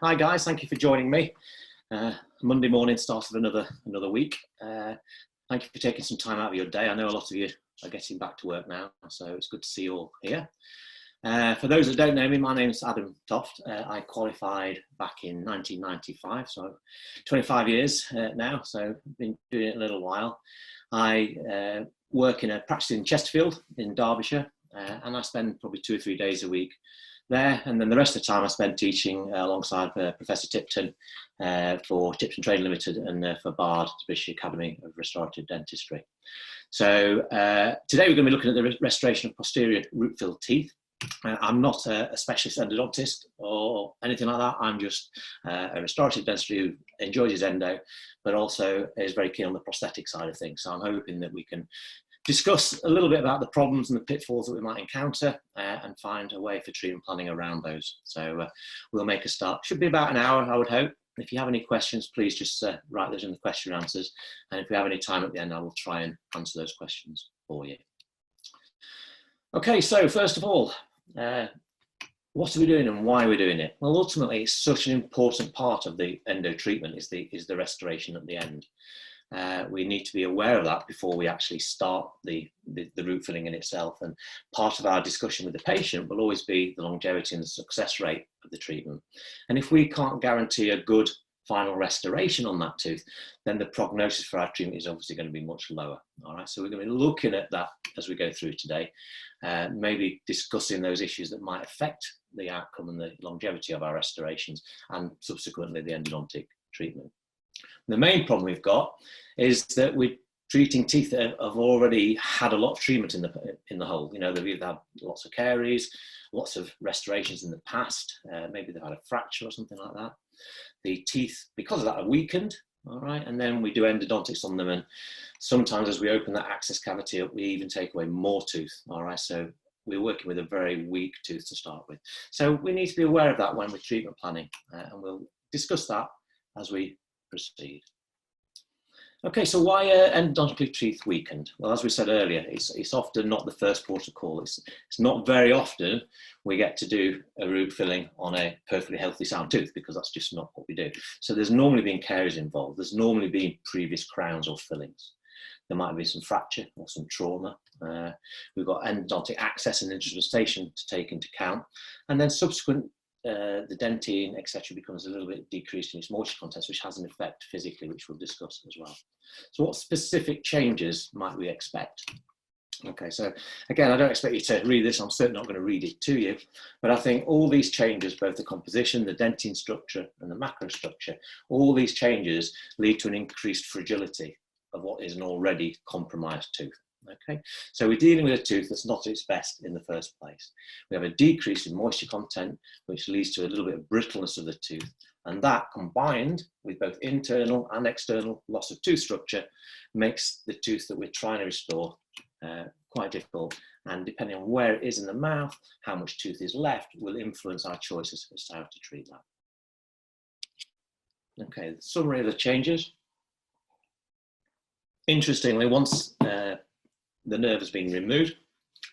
Hi guys, thank you for joining me. Monday morning, start of another week. Thank you for taking some time out of your day. I know a lot of you are getting back to work now, so it's good to see you all here. For those that don't know me, my name is Adam Toft. I qualified back in 1995, so 25 years now, so I've been doing it a little while. I work in a practice in Chesterfield in Derbyshire, and I spend probably 2 or 3 days a week there, and then the rest of the time I spend teaching alongside Professor Tipton for Tipton Trade Limited and for BARD, British Academy of Restorative Dentistry. So today we're going to be looking at the restoration of posterior root-filled teeth. I'm not a specialist endodontist or anything like that. I'm just a restorative dentist who enjoys his endo, but also is very keen on the prosthetic side of things. So I'm hoping that we can discuss a little bit about the problems and the pitfalls that we might encounter and find a way for treatment planning around those. So we'll make a start. Should be about an hour, I would hope. If you have any questions, please just write those in the question answers. And if we have any time at the end, I will try and answer those questions for you. Okay, so first of all, what are we doing and why are we doing it? Well, ultimately, it's such an important part of the endo treatment is the restoration at the end. We need to be aware of that before we actually start the root filling in itself. And part of our discussion with the patient will always be the longevity and the success rate of the treatment. And if we can't guarantee a good final restoration on that tooth, then the prognosis for our treatment is obviously going to be much lower. All right, so we're going to be looking at that as we go through today, maybe discussing those issues that might affect the outcome and the longevity of our restorations and subsequently the endodontic treatment. The main problem we've got is that we're treating teeth that have already had a lot of treatment in the hole. You know, they've either had lots of caries, lots of restorations in the past, maybe they've had a fracture or something like that. The teeth, because of that, are weakened, all right, and then we do endodontics on them, and sometimes as we open that access cavity up, we even take away more tooth, all right, so we're working with a very weak tooth to start with. So we need to be aware of that when we're treatment planning, and we'll discuss that as we proceed. Okay, so why are endodontic teeth weakened? Well, as we said earlier, it's often not the first port of call. It's not very often we get to do a root filling on a perfectly healthy sound tooth because that's just not what we do. So there's normally been caries involved. There's normally been previous crowns or fillings. There might be some fracture or some trauma. We've got endodontic access and instrumentation to take into account. And then subsequent the dentine, etc., becomes a little bit decreased in its moisture content, which has an effect physically, which we'll discuss as well. So what specific changes might we expect? Okay, so again, I don't expect you to read this. I'm certainly not going to read it to you, but I think all these changes, both the composition, the dentine structure, and the macrostructure, all these changes lead to an increased fragility of what is an already compromised tooth. Okay, so we're dealing with a tooth that's not at its best in the first place. We have a decrease in moisture content, which leads to a little bit of brittleness of the tooth. And that, combined with both internal and external loss of tooth structure, makes the tooth that we're trying to restore quite difficult. And depending on where it is in the mouth, how much tooth is left, will influence our choices as to how to treat that. Okay, the summary of the changes. Interestingly, once the nerve has been removed,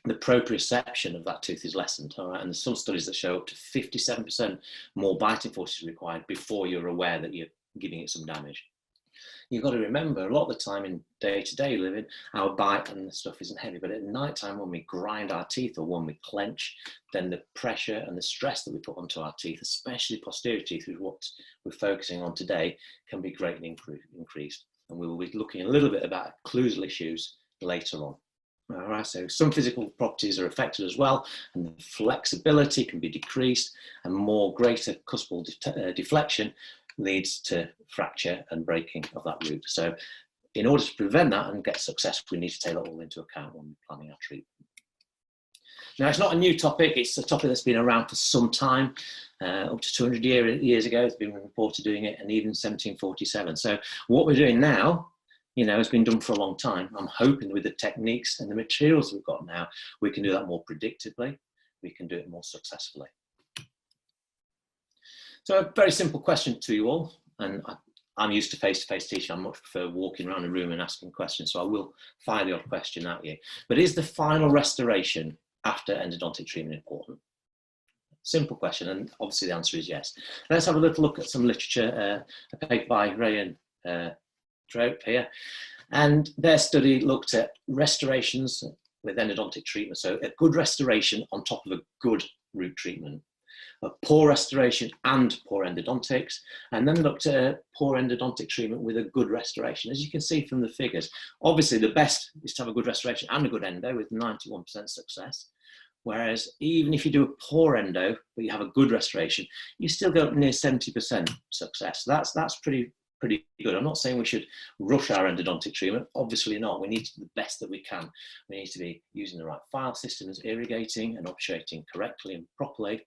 the proprioception of that tooth is lessened, all right? And there's some studies that show up to 57% more biting force is required before you're aware that you're giving it some damage. You've got to remember, a lot of the time in day-to-day living, our bite and stuff isn't heavy, but at night time when we grind our teeth or when we clench, then the pressure and the stress that we put onto our teeth, especially posterior teeth, which is what we're focusing on today, can be greatly increased. And we will be looking a little bit about occlusal issues later on. All right, so some physical properties are affected as well, and the flexibility can be decreased, and greater cuspal deflection leads to fracture and breaking of that root. So in order to prevent that and get success, we need to take that all into account when we're planning our treatment. Now, it's not a new topic. It's a topic that's been around for some time. Up to 200 years ago, it's been reported doing it, and even 1747. So what we're doing now, you know, has been done for a long time. I'm hoping with the techniques and the materials we've got now, we can do that more predictably. We can do it more successfully. So a very simple question to you all, and I'm used to face-to-face teaching. I much prefer walking around a room and asking questions, so I will fire the odd question at you. But is the final restoration after endodontic treatment important? Simple question, and obviously the answer is yes. Let's have a little look at some literature, a paper by Ray and Drope here, and their study looked at restorations with endodontic treatment. So a good restoration on top of a good root treatment, a poor restoration and poor endodontics, and then looked at poor endodontic treatment with a good restoration. As you can see from the figures, obviously the best is to have a good restoration and a good endo with 91% success. Whereas even if you do a poor endo, but you have a good restoration, you still go up near 70% success. That's pretty good. I'm not saying we should rush our endodontic treatment. Obviously not. We need to do the best that we can. We need to be using the right file systems, irrigating and obturating correctly and properly.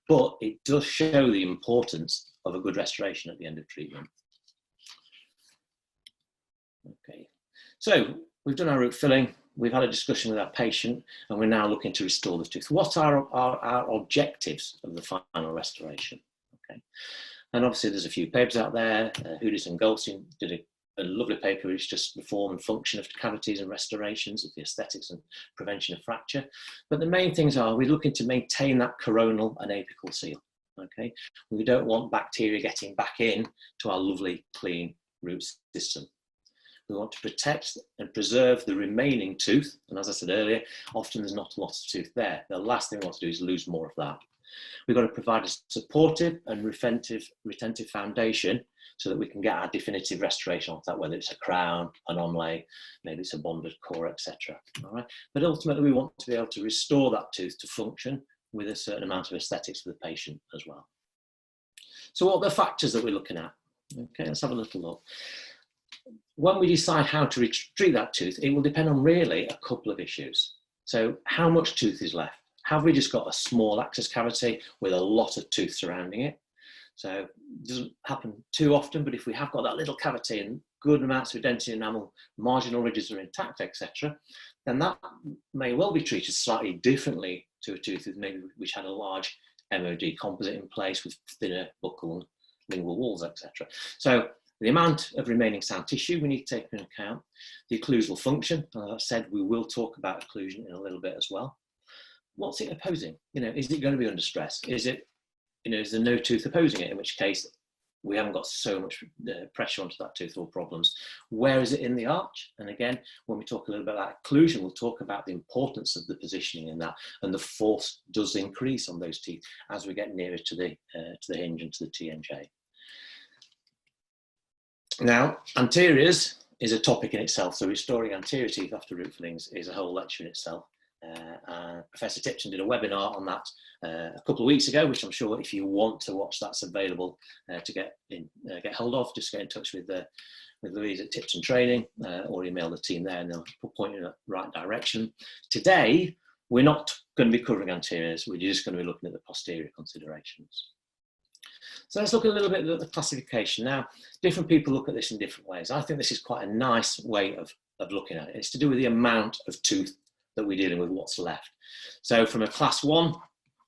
But it does show the importance of a good restoration at the end of treatment. Okay, so we've done our root filling. We've had a discussion with our patient, and we're now looking to restore the tooth. What are our objectives of the final restoration? Okay. And obviously there's a few papers out there. Houdis and Goldstein did a lovely paper which just the form and function of cavities and restorations of the aesthetics and prevention of fracture. But the main things are we're looking to maintain that coronal and apical seal. Okay, we don't want bacteria getting back in to our lovely clean root system. We want to protect and preserve the remaining tooth. And as I said earlier, often there's not a lot of tooth there. The last thing we want to do is lose more of that. We've got to provide a supportive and retentive foundation so that we can get our definitive restoration of that, whether it's a crown, an onlay, maybe it's a bonded core, etc. All right. But ultimately, we want to be able to restore that tooth to function with a certain amount of aesthetics for the patient as well. So what are the factors that we're looking at? Okay, let's have a little look. When we decide how to treat that tooth, it will depend on really a couple of issues. So how much tooth is left? Have we just got a small access cavity with a lot of tooth surrounding it? So it doesn't happen too often, but if we have got that little cavity and good amounts of dentine enamel, marginal ridges are intact, etc., then that may well be treated slightly differently to a tooth which had a large MOD composite in place with thinner buccal and lingual walls, etc. So the amount of remaining sound tissue we need to take into account, the occlusal function. As I said, we will talk about occlusion in a little bit as well. What's it opposing? Is it going to be under stress? Is it, is there no tooth opposing it? In which case, we haven't got so much pressure onto that tooth or problems. Where is it in the arch? And again, when we talk a little bit about occlusion, we'll talk about the importance of the positioning in that, and the force does increase on those teeth as we get nearer to the hinge and to the TMJ. Now, anteriors is a topic in itself. So restoring anterior teeth after root fillings is a whole lecture in itself. Professor Tipton did a webinar on that a couple of weeks ago, which I'm sure if you want to watch, that's available to get hold of. Just get in touch with Louise at Tipton Training or email the team there and they'll point you in the right direction. Today, we're not going to be covering anteriors. We're just going to be looking at the posterior considerations. So let's look a little bit at the classification. Now, different people look at this in different ways. I think this is quite a nice way of looking at it. It's to do with the amount of tooth that we're dealing with, what's left. So from a class 1,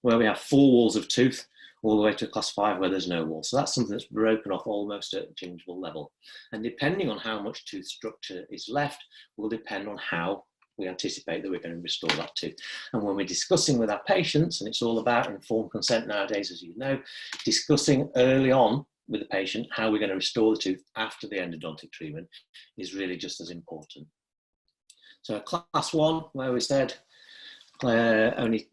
where we have 4 walls of tooth, all the way to a class 5 where there's no wall. So that's something that's broken off almost at gingival level. And depending on how much tooth structure is left, will depend on how we anticipate that we're going to restore that tooth. And when we're discussing with our patients, and it's all about informed consent nowadays, as you know, discussing early on with the patient how we're going to restore the tooth after the endodontic treatment is really just as important. So class 1, where we said only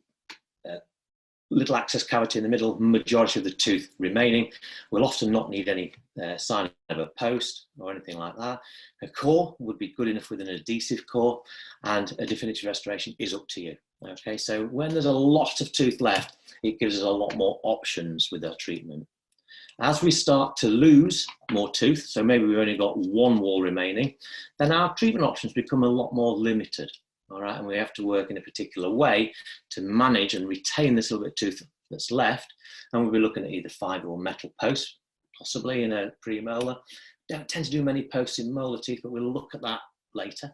little access cavity in the middle, majority of the tooth remaining, will often not need any sign of a post or anything like that. A core would be good enough with an adhesive core, and a definitive restoration is up to you. Okay, so when there's a lot of tooth left, it gives us a lot more options with our treatment. As we start to lose more tooth, so maybe we've only got 1 wall remaining, then our treatment options become a lot more limited. All right, and we have to work in a particular way to manage and retain this little bit of tooth that's left. And we'll be looking at either fibre or metal posts, possibly in a premolar. Don't tend to do many posts in molar teeth, but we'll look at that later.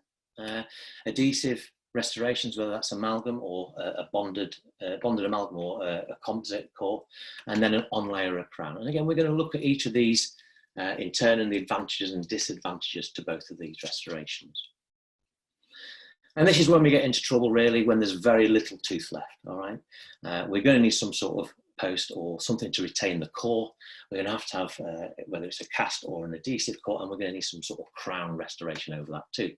Adhesive restorations, whether that's amalgam or a bonded amalgam or a composite core, and then an onlay or a crown. And again, we're going to look at each of these in turn and the advantages and disadvantages to both of these restorations. And this is when we get into trouble, really, when there's very little tooth left, all right? We're going to need some sort of post or something to retain the core. We're going to have whether it's a cast or an adhesive core, and we're going to need some sort of crown restoration over that too.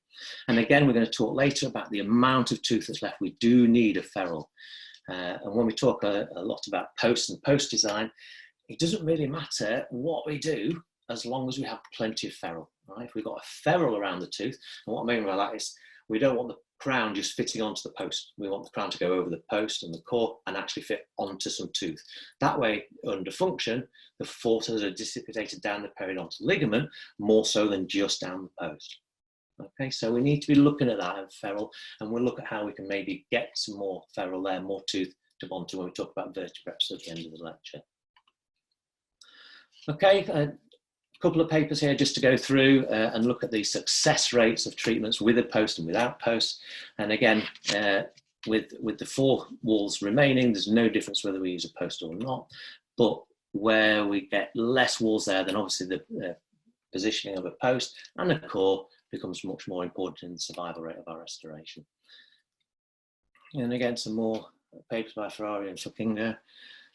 And again, we're going to talk later about the amount of tooth that's left. We do need a ferrule. And when we talk a lot about posts and post design, it doesn't really matter what we do as long as we have plenty of ferrule. Right? If we've got a ferrule around the tooth, and what I mean by that is we don't want the crown just fitting onto the post. We want the crown to go over the post and the core and actually fit onto some tooth. That way, under function, the forces are dissipated down the periodontal ligament more so than just down the post. Okay, so we need to be looking at that ferrule, and we'll look at how we can maybe get some more ferrule there, more tooth to bond to when we talk about vertebrates at the end of the lecture. Okay, a couple of papers here just to go through and look at the success rates of treatments with a post and without post. And again, with the 4 walls remaining, there's no difference whether we use a post or not. But where we get less walls there, then obviously the positioning of a post and a core becomes much more important in the survival rate of our restoration. And again, some more papers by Ferrari and Fuckinger,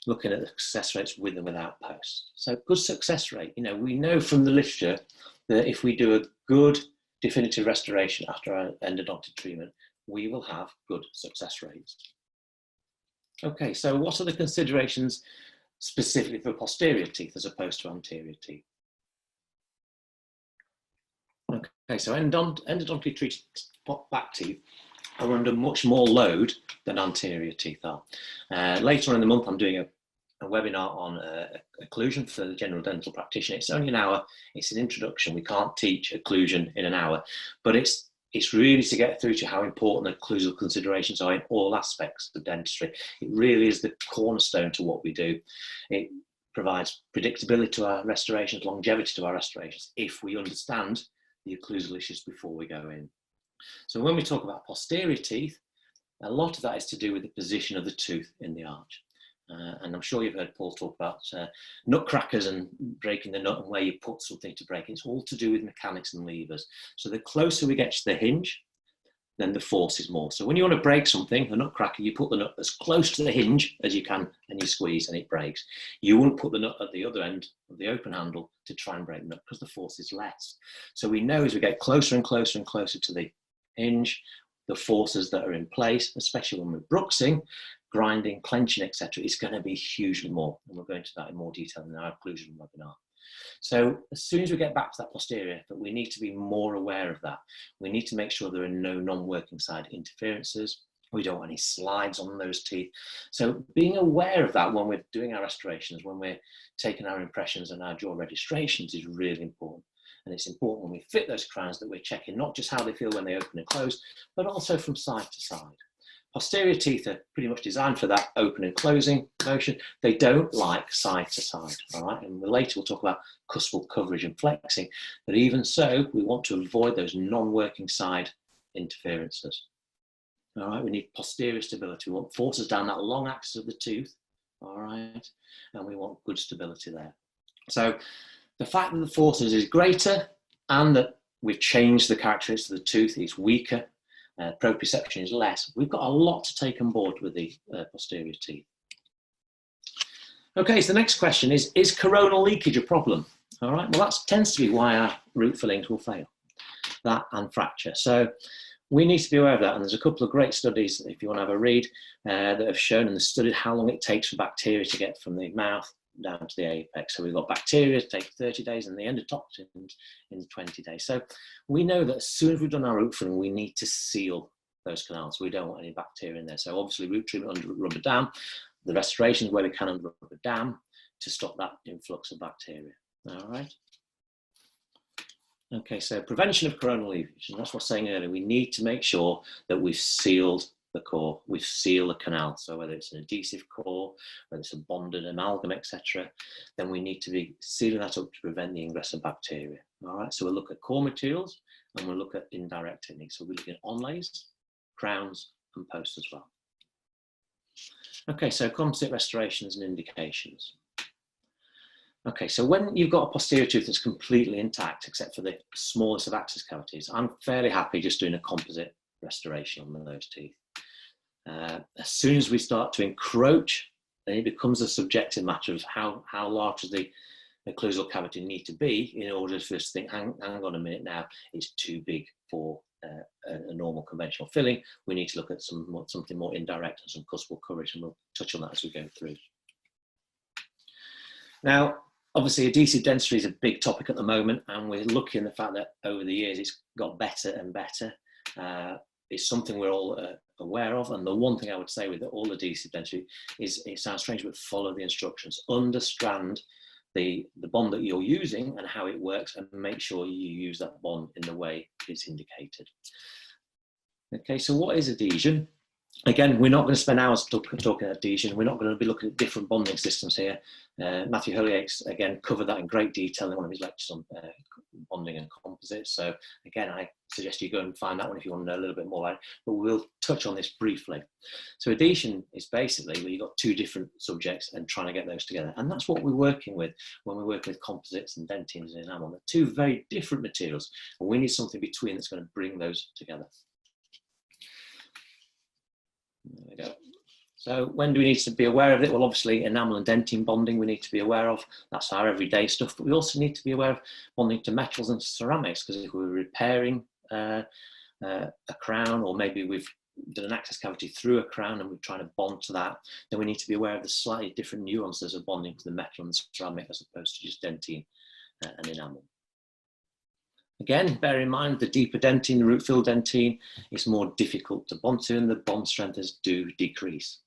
looking at the success rates with and without posts. So good success rate. You know, we know from the literature that if we do a good definitive restoration after our endodontic treatment, we will have good success rates. Okay, so what are the considerations specifically for posterior teeth as opposed to anterior teeth? Okay, so endodontically treated back teeth are under much more load than anterior teeth are. Later on in the month, I'm doing a webinar on occlusion for the general dental practitioner. It's only an hour. It's an introduction. We can't teach occlusion in an hour, but it's really to get through to how important occlusal considerations are in all aspects of dentistry. It really is the cornerstone to what we do. It provides predictability to our restorations, longevity to our restorations, if we understand the occlusal issues before we go in. So when we talk about posterior teeth, a lot of that is to do with the position of the tooth in the arch. And I'm sure you've heard Paul talk about nut crackers and breaking the nut and where you put something to break. It's all to do with mechanics and levers. So the closer we get to the hinge, then the force is more. So when you want to break something, a nut cracker, you put the nut as close to the hinge as you can and you squeeze and it breaks. You wouldn't put the nut at the other end of the open handle to try and break the nut because the force is less. So we know as we get closer and closer and closer to the hinge, the forces that are in place, especially when we're bruxing, grinding, clenching, etc., is going to be hugely more. And we'll go into that in more detail in our occlusion webinar. So as soon as we get back to that posterior, but we need to be more aware of that. We need to make sure there are no non-working side interferences. We don't want any slides on those teeth. So being aware of that when we're doing our restorations, when we're taking our impressions and our jaw registrations is really important. And it's important when we fit those crowns that we're checking not just how they feel when they open and close, but also from side to side. Posterior teeth are pretty much designed for that open and closing motion. They don't like side to side, all right? And later we'll talk about cuspal coverage and flexing, but even so, we want to avoid those non-working side interferences. All right, we need posterior stability. We want forces down that long axis of the tooth, all right? And we want good stability there. So the fact that the forces is greater and that we've changed the characteristics of the tooth, it's weaker, proprioception is less, we've got a lot to take on board with the posterior teeth. Okay, so the next question is coronal leakage a problem? All right, well that tends to be why our root fillings will fail, that and fracture. So we need to be aware of that, and there's a couple of great studies, if you want to have a read, that have shown and studied how long it takes for bacteria to get from the mouth down to the apex. So we've got bacteria take 30 days and the endotoxins in 20 days. So we know that as soon as we've done our root filling, we need to seal those canals. We don't want any bacteria in there. So obviously root treatment under rubber dam, the restoration is where we can under rubber dam to stop that influx of bacteria. All right. Okay, so prevention of coronal leakage, and that's what I was saying earlier. We need to make sure that we've sealed the core, we've sealed the canal. So whether it's an adhesive core, whether it's a bonded amalgam, etc., then we need to be sealing that up to prevent the ingress of bacteria. All right, so we'll look at core materials and we'll look at indirect techniques. So we're looking at onlays, crowns, and posts as well. Okay, so composite restorations and indications. Okay, so when you've got a posterior tooth that's completely intact, except for the smallest of access cavities, I'm fairly happy just doing a composite restoration on those teeth. As soon as we start to encroach then it becomes a subjective matter of how large does the occlusal cavity need to be in order for us to think, hang on a minute now, it's too big for a normal conventional filling. We need to look at something more indirect and some cuspal coverage, and we'll touch on that as we go through. Now, obviously, adhesive dentistry is a big topic at the moment, and we're looking at the fact that over the years it's got better and better. It's something we're all aware of, and the one thing I would say with all adhesive dentistry is, it sounds strange, but follow the instructions. Understand the bond that you're using and how it works, and make sure you use that bond in the way it's indicated. Okay, so what is adhesion? Again, we're not going to spend hours talking adhesion. We're not going to be looking at different bonding systems here. Matthew Holyake's, again, covered that in great detail in one of his lectures on bonding and composites. So again, I suggest you go and find that one if you want to know a little bit more about it, but we'll touch on this briefly. So adhesion is basically where you've got two different subjects and trying to get those together. And that's what we're working with when we're working with composites and dentines and enamel. They're two very different materials, and we need something between that's going to bring those together. There we go. So when do we need to be aware of it? Well, obviously enamel and dentine bonding we need to be aware of. That's our everyday stuff, but we also need to be aware of bonding to metals and ceramics, because if we're repairing a crown, or maybe we've done an access cavity through a crown and we're trying to bond to that, then we need to be aware of the slightly different nuances of bonding to the metal and the ceramic as opposed to just dentine and enamel. Again, bear in mind the deeper dentine, the root fill dentine, is more difficult to bond to, and the bond strengths do decrease.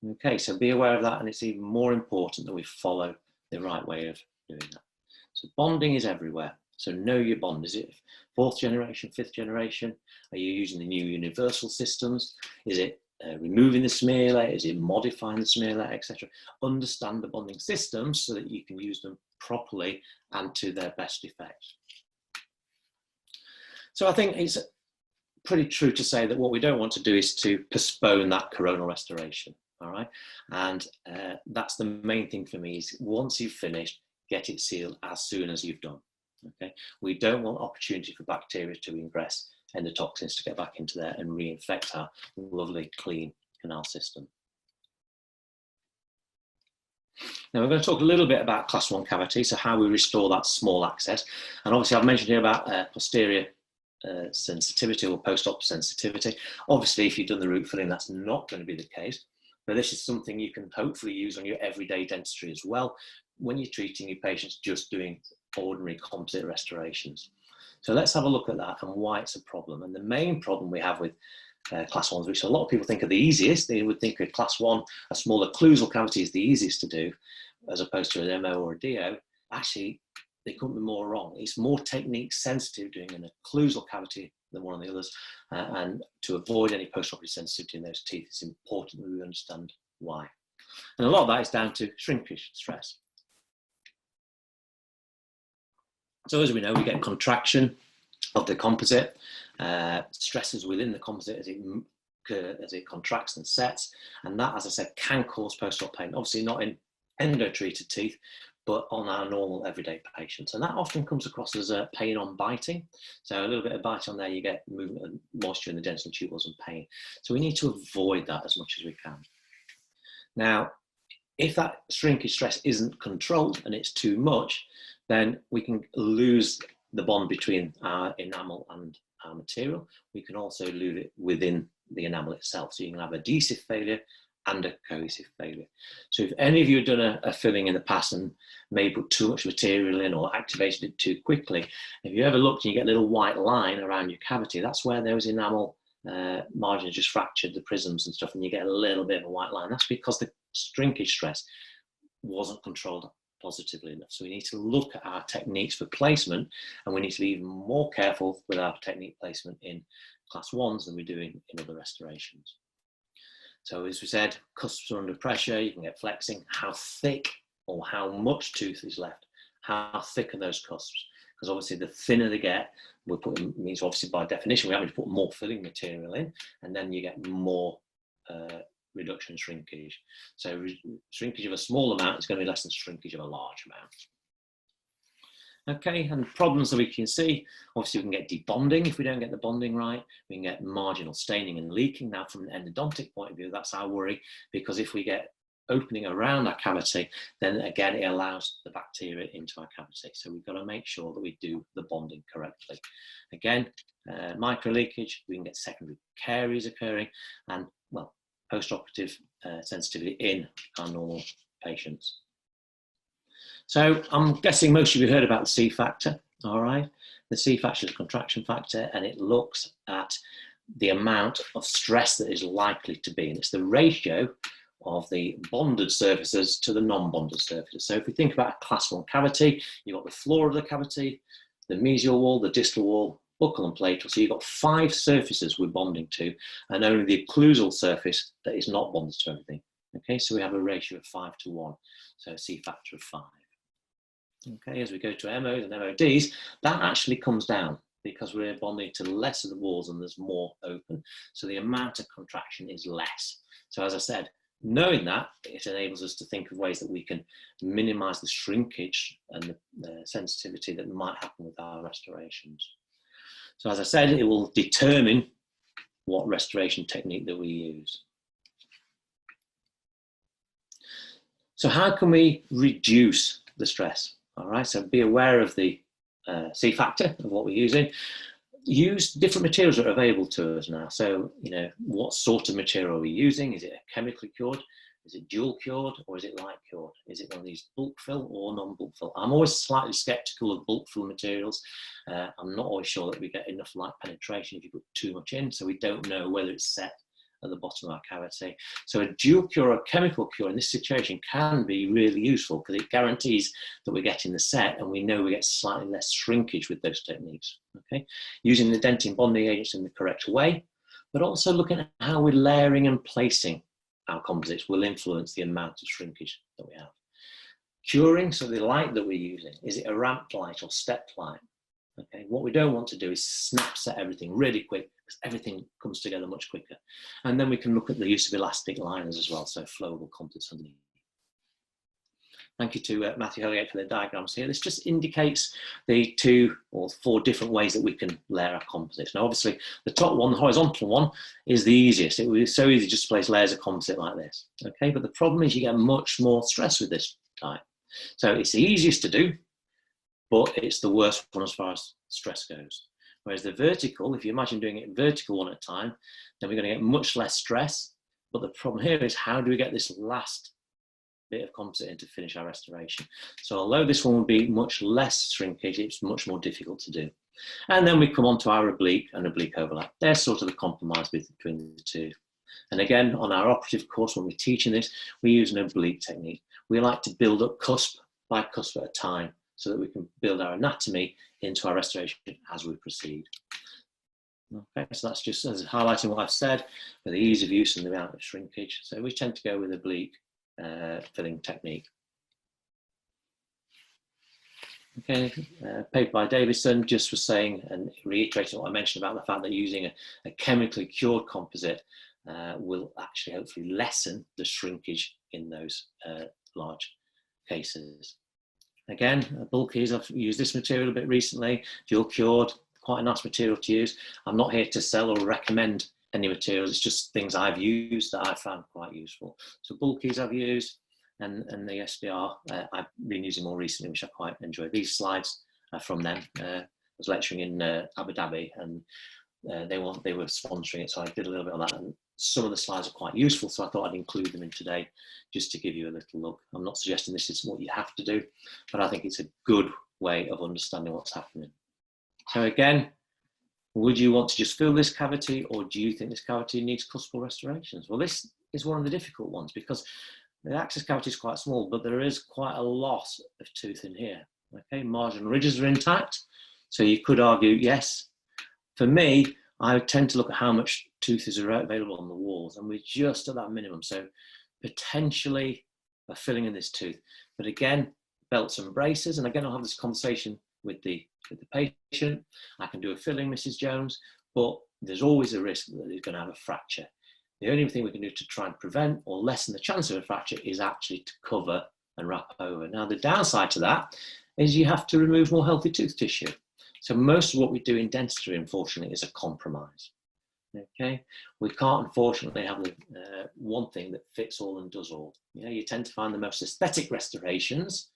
Okay, so be aware of that, and it's even more important that we follow the right way of doing that. So bonding is everywhere. So know your bond. Is it 4th generation, 5th generation? Are you using the new universal systems? Is it removing the smear layer? Is it modifying the smear layer, etc.? Understand the bonding systems so that you can use them properly and to their best effect. So I think it's pretty true to say that what we don't want to do is to postpone that coronal restoration, all right? And that's the main thing for me, is once you've finished, get it sealed as soon as you've done, okay? We don't want opportunity for bacteria to ingress endotoxins to get back into there and reinfect our lovely, clean canal system. Now we're going to talk a little bit about class 1 cavity, so how we restore that small access. And obviously I've mentioned here about posterior sensitivity or post-op sensitivity. Obviously, if you've done the root filling, that's not going to be the case, but this is something you can hopefully use on your everyday dentistry as well when you're treating your patients just doing ordinary composite restorations. So let's have a look at that and why it's a problem. And the main problem we have with class 1s, which a lot of people think are the easiest, they would think of class 1, a small occlusal cavity is the easiest to do as opposed to an MO or a DO. Actually, they couldn't be more wrong. It's more technique sensitive doing an occlusal cavity than one of the others. And to avoid any post-operative sensitivity in those teeth, it's important that we understand why. And a lot of that is down to shrinkage stress. So as we know, we get contraction of the composite, stresses within the composite as it contracts and sets. And that, as I said, can cause post-op pain. Obviously not in endo-treated teeth, but on our normal everyday patients. And that often comes across as pain on biting. So a little bit of bite on there, you get movement and moisture in the dental tubules and pain. So we need to avoid that as much as we can. Now, if that shrinkage stress isn't controlled and it's too much, then we can lose the bond between our enamel and our material. We can also lose it within the enamel itself. So you can have adhesive failure and a cohesive failure. So if any of you have done a filling in the past and may put too much material in or activated it too quickly, if you ever looked and you get a little white line around your cavity, that's where those enamel margins just fractured, the prisms and stuff, and you get a little bit of a white line. That's because the shrinkage stress wasn't controlled positively enough. So we need to look at our techniques for placement, and we need to be even more careful with our technique placement in class 1s than we do in other restorations. So as we said, cusps are under pressure, you can get flexing. How thick or how much tooth is left? How thick are those cusps? Because obviously the thinner they get, we're putting, means obviously by definition, we're having to put more filling material in, and then you get more reduction shrinkage. So shrinkage of a small amount is going to be less than shrinkage of a large amount. Okay, and problems that we can see, obviously we can get debonding if we don't get the bonding right. We can get marginal staining and leaking. Now from an endodontic point of view, that's our worry, because if we get opening around our cavity, then again, it allows the bacteria into our cavity. So we've got to make sure that we do the bonding correctly. Again, micro leakage, we can get secondary caries occurring, and, well, post-operative sensitivity in our normal patients. So I'm guessing most of you heard about the C factor, all right? The C factor is a contraction factor, and it looks at the amount of stress that is likely to be, and it's the ratio of the bonded surfaces to the non-bonded surfaces. So if we think about a class 1 cavity, you've got the floor of the cavity, the mesial wall, the distal wall, buccal and platal. So you've got 5 surfaces we're bonding to, and only the occlusal surface that is not bonded to everything. Okay, so we have a ratio of 5 to 1, so a C factor of 5. Okay, as we go to MOs and MODs, that actually comes down because we're bonding to less of the walls and there's more open. So the amount of contraction is less. So as I said, knowing that, it enables us to think of ways that we can minimize the shrinkage and the sensitivity that might happen with our restorations. So as I said, it will determine what restoration technique that we use. So how can we reduce the stress? All right, so be aware of the C factor of what we're using. Use different materials that are available to us now. So, you know, what sort of material are we using? Is it a chemically cured? Is it dual cured, or is it light cured? Is it one of these bulk fill or non-bulk fill? I'm always slightly skeptical of bulk fill materials. I'm not always sure that we get enough light penetration if you put too much in, so we don't know whether it's set at the bottom of our cavity. So a dual cure or a chemical cure in this situation can be really useful because it guarantees that we're getting the set, and we know we get slightly less shrinkage with those techniques. Okay, using the dentin bonding agents in the correct way, but also looking at how we're layering and placing our composites will influence the amount of shrinkage that we have. Curing, so the light that we're using, is it a ramped light or stepped light? Okay, what we don't want to do is snap set everything really quick, because everything comes together much quicker. And then we can look at the use of elastic liners as well, so flowable composites underneath. Thank you to Matthew Holgate for the diagrams here. This just indicates the 2 or 4 different ways that we can layer our composites. Now, obviously, the top one, the horizontal one, is the easiest. It was so easy just to place layers of composite like this. Okay, but the problem is you get much more stress with this type. So it's the easiest to do, but it's the worst one as far as stress goes. Whereas the vertical, if you imagine doing it vertical one at a time, then we're going to get much less stress. But the problem here is, how do we get this last bit of composite in to finish our restoration? So although this one will be much less shrinkage, it's much more difficult to do. And then we come on to our oblique and oblique overlap. They're sort of the compromise between the two. And again, on our operative course, when we're teaching this, we use an oblique technique. We like to build up cusp by cusp at a time, so that we can build our anatomy into our restoration as we proceed. Okay, so that's just as highlighting what I've said, with the ease of use and the amount of shrinkage. So we tend to go with oblique filling technique. Okay, paper by Davison just was saying, and reiterating what I mentioned about the fact that using a chemically cured composite will actually hopefully lessen the shrinkage in those large cases. Again, bulkies, I've used this material a bit recently, dual cured, quite a nice material to use. I'm not here to sell or recommend any materials, it's just things I've used that I found quite useful. So bulkies I've used, and the SBR I've been using more recently, which I quite enjoy. These slides are from them. I was lecturing in Abu Dhabi, and they were sponsoring it, so I did a little bit on that. And some of the slides are quite useful, so I thought I'd include them in today just to give you a little look. I'm not suggesting this is what you have to do, but I think it's a good way of understanding what's happening. So again, would you want to just fill this cavity, or do you think this cavity needs cuspal restorations? Well, this is one of the difficult ones because the access cavity is quite small, but there is quite a lot of tooth in here. Okay, marginal ridges are intact, so you could argue yes. For me, I tend to look at how much tooth is available on the walls, and we're just at that minimum. So potentially a filling in this tooth. But again, belts and braces, and again, I'll have this conversation with the patient. I can do a filling, Mrs. Jones, but there's always a risk that he's going to have a fracture. The only thing we can do to try and prevent or lessen the chance of a fracture is actually to cover and wrap over. Now, the downside to that is you have to remove more healthy tooth tissue. So most of what we do in dentistry, unfortunately, is a compromise. Okay, we can't unfortunately have the one thing that fits all and does all. You know, you tend to find the most aesthetic restorations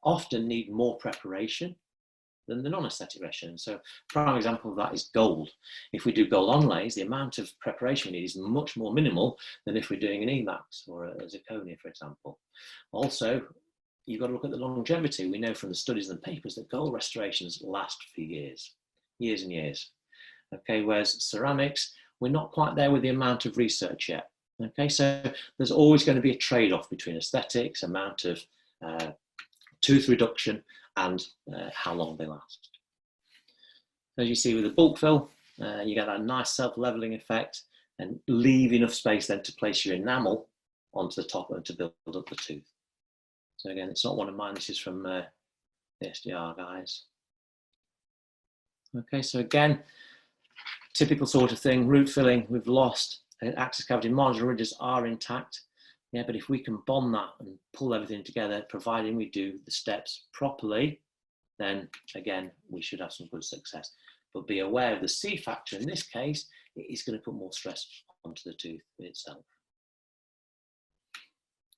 often need more preparation than the non-aesthetic restoration. So, prime example of that is gold. If we do gold onlays, the amount of preparation we need is much more minimal than if we're doing an Emax or a zirconia, for example. Also, you've got to look at the longevity. We know from the studies and papers that gold restorations last for years, years and years. Okay, whereas ceramics, we're not quite there with the amount of research yet. Okay, so there's always going to be a trade-off between aesthetics, amount of tooth reduction, and how long they last. As you see with the bulk fill, you get that nice self-leveling effect and leave enough space then to place your enamel onto the top and to build up the tooth. So again, it's not one of mine, this is from the SDR guys. Okay, so again, typical sort of thing, root filling, we've lost, access cavity marginal ridges are intact. Yeah, but if we can bond that and pull everything together, providing we do the steps properly, then again, we should have some good success. But be aware of the C factor in this case, it is going to put more stress onto the tooth itself.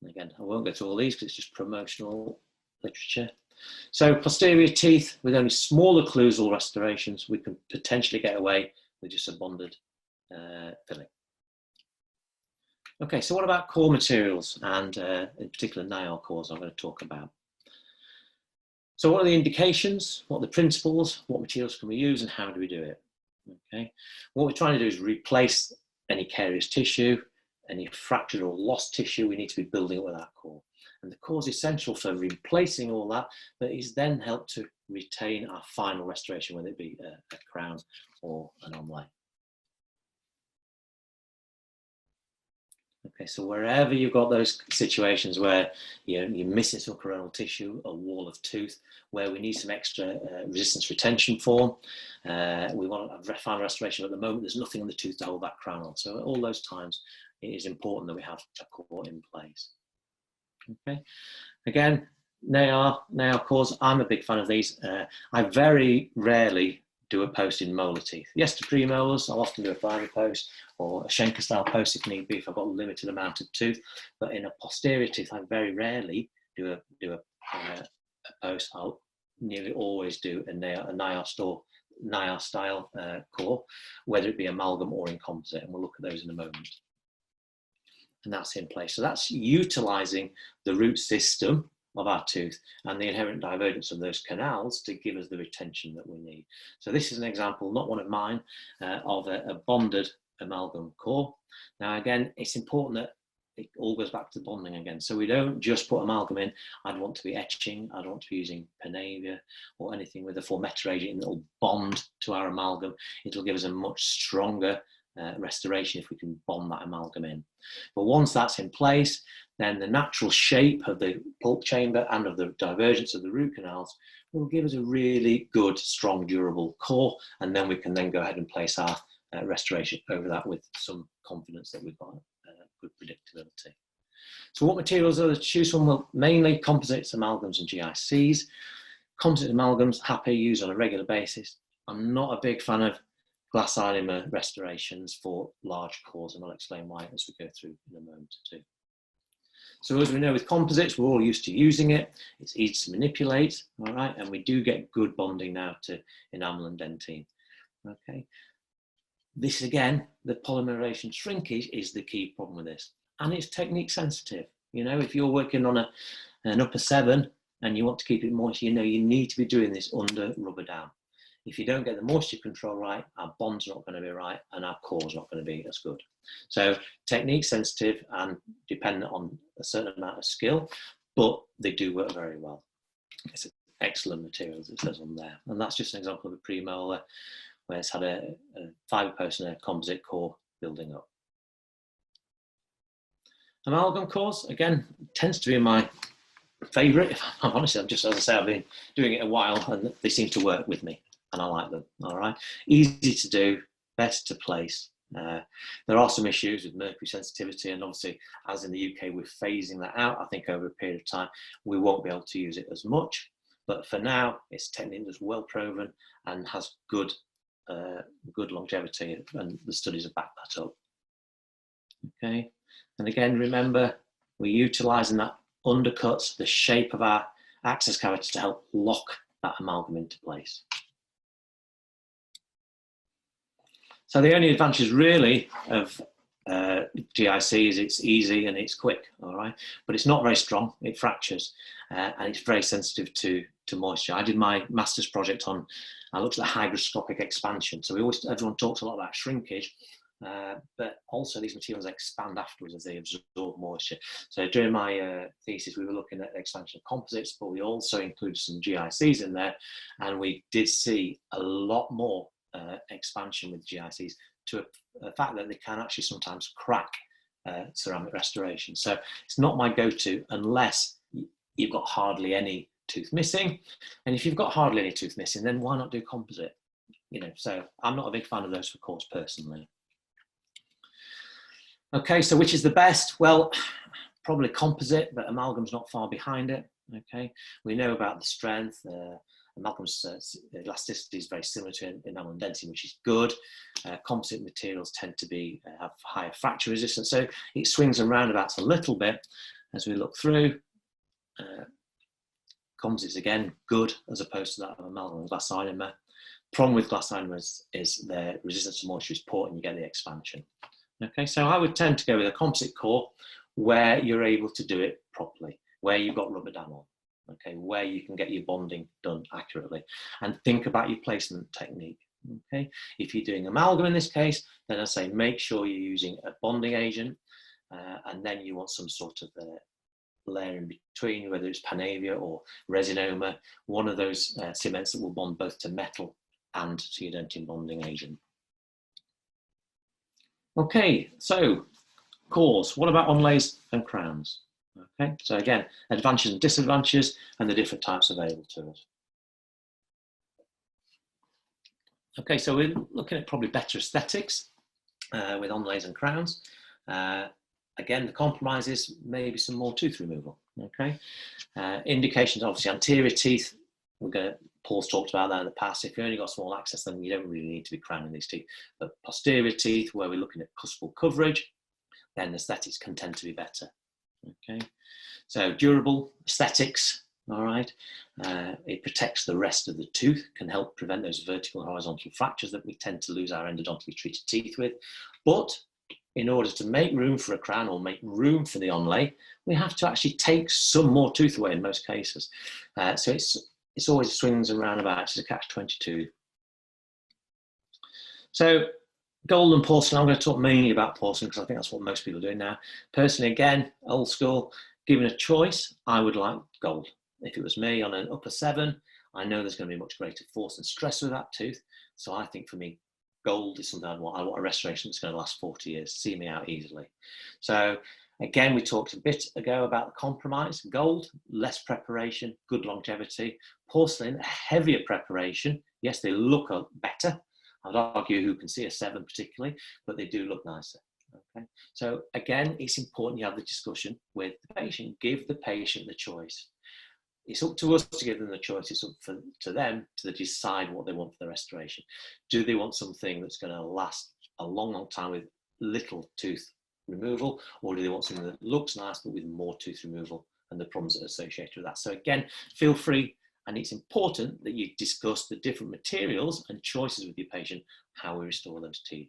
And again, I won't go through all these because it's just promotional literature. So posterior teeth with only smaller occlusal restorations, we can potentially get away with just a bonded filling. Okay, so what about core materials and in particular NIAR cores I'm going to talk about. So what are the indications, what are the principles, what materials can we use and how do we do it? Okay, what we're trying to do is replace any carious tissue, any fractured or lost tissue we need to be building up with our core. And the core is essential for replacing all that, but is then helped to retain our final restoration, whether it be a crown or an onlay. Okay, so wherever you've got those situations where you're missing some coronal tissue, a wall of tooth, where we need some extra resistance retention form, we want a final restoration. At the moment, there's nothing on the tooth to hold that crown on. So at all those times, it is important that we have a core in place. Okay, again, NIAR cores, I'm a big fan of these. I very rarely do a post in molar teeth. Yes, to premolars, I'll often do a primary post or a Schenker style post if need be, if I've got a limited amount of tooth. But in a posterior tooth, I very rarely do a post. I'll nearly always do a NIAR style core, whether it be amalgam or in composite, and we'll look at those in a moment. And that's in place. So that's utilizing the root system of our tooth and the inherent divergence of those canals to give us the retention that we need. So this is an example, not one of mine, of a bonded amalgam core. Now again, it's important that it all goes back to bonding again. So we don't just put amalgam in. I'd want to be etching, I'd want to be using Panavia or anything with a formetter agent that will bond to our amalgam. It'll give us a much stronger restoration if we can bond that amalgam in. But once that's in place, then the natural shape of the pulp chamber and of the divergence of the root canals will give us a really good, strong, durable core, and then we can then go ahead and place our restoration over that with some confidence that we've got good predictability. So what materials are to choose from? Well, mainly composites, amalgams and GICs. Composite amalgams, happy, used on a regular basis. I'm not a big fan of glass ionomer restorations for large cores, and I'll explain why as we go through in a moment or two. So as we know with composites, we're all used to using it. It's easy to manipulate, all right? And we do get good bonding now to enamel and dentine, okay? This again, the polymerization shrinkage is the key problem with this. And it's technique sensitive. You know, if you're working on an upper 7 and you want to keep it moist, you know, you need to be doing this under rubber down. If you don't get the moisture control right, our bonds are not going to be right and our core is not going to be as good. So technique sensitive and dependent on a certain amount of skill, but they do work very well. It's an excellent material, as it says on there. And that's just an example of a premolar where it's had a fibre post and a composite core building up. Amalgam cores, again, tends to be my favourite. If I'm honest, I'm just, as I say, I've been doing it a while and they seem to work with me. And I like them, all right? Easy to do, better to place. There are some issues with mercury sensitivity, and obviously, as in the UK, we're phasing that out. I think over a period of time, we won't be able to use it as much. But for now, it's technique that's well proven and has good good longevity, and the studies have backed that up. Okay, and again, remember, we're utilising that undercut, the shape of our access cavity to help lock that amalgam into place. So the only advantage really of GIC is it's easy and it's quick, all right? But it's not very strong, it fractures, and it's very sensitive to moisture. I did my master's project on, I looked at hygroscopic expansion. So everyone talks a lot about shrinkage, but also these materials expand afterwards as they absorb moisture. So during my thesis, we were looking at the expansion of composites, but we also included some GICs in there, and we did see a lot more expansion with GICs, to a fact that they can actually sometimes crack ceramic restoration. So it's not my go-to unless you've got hardly any tooth missing. And if you've got hardly any tooth missing, then why not do composite? You know, so I'm not a big fan of those for cores personally. Okay, so which is the best? Well, probably composite, but amalgam's not far behind it. Okay, we know about the strength. Amalgam's elasticity is very similar to enamel and density, which is good. Composite materials tend to be have higher fracture resistance, so it swings and roundabouts a little bit as we look through. Composites again good as opposed to that of amalgam and glass ionomer. Problem with glass ionomers is their resistance to moisture is poor, and you get the expansion. Okay, so I would tend to go with a composite core where you're able to do it properly, where you've got rubber dam on. Okay, where you can get your bonding done accurately, and think about your placement technique. Okay, if you're doing amalgam in this case, then I say make sure you're using a bonding agent, and then you want some sort of layer in between, whether it's Panavia or resinoma, one of those cements that will bond both to metal and to your dentin bonding agent. Okay, so cores. What about onlays and crowns? Okay, so again, advantages and disadvantages and the different types available to us. Okay, so we're looking at probably better aesthetics with onlays and crowns. Again, the compromises, maybe some more tooth removal. Okay, indications, obviously anterior teeth, Paul's talked about that in the past. If you've only got small access, then you don't really need to be crowning these teeth. But posterior teeth, where we're looking at cuspal coverage, then aesthetics can tend to be better. Okay, so durable aesthetics, all right. It protects the rest of the tooth, can help prevent those vertical and horizontal fractures that we tend to lose our endodontally treated teeth with. But in order to make room for a crown or make room for the onlay, we have to actually take some more tooth away in most cases. So it's always swings and roundabouts, it's a catch-22. So gold and porcelain, I'm going to talk mainly about porcelain because I think that's what most people are doing now. Personally, again, old school, given a choice, I would like gold. If it was me on an upper 7, I know there's going to be much greater force and stress with that tooth. So I think for me, gold is something I want. I want a restoration that's going to last 40 years, see me out easily. So again, we talked a bit ago about the compromise. Gold, less preparation, good longevity. Porcelain, heavier preparation. Yes, they look better. I'd argue who can see a 7 particularly, but they do look nicer. Okay, so again, it's important you have the discussion with the patient. Give the patient the choice. It's up to us to give them the choice. It's up to them to decide what they want for the restoration. Do they want something that's going to last a long, long time with little tooth removal, or do they want something that looks nice but with more tooth removal and the problems that are associated with that? So again, feel free, and it's important that you discuss the different materials and choices with your patient, how we restore those teeth.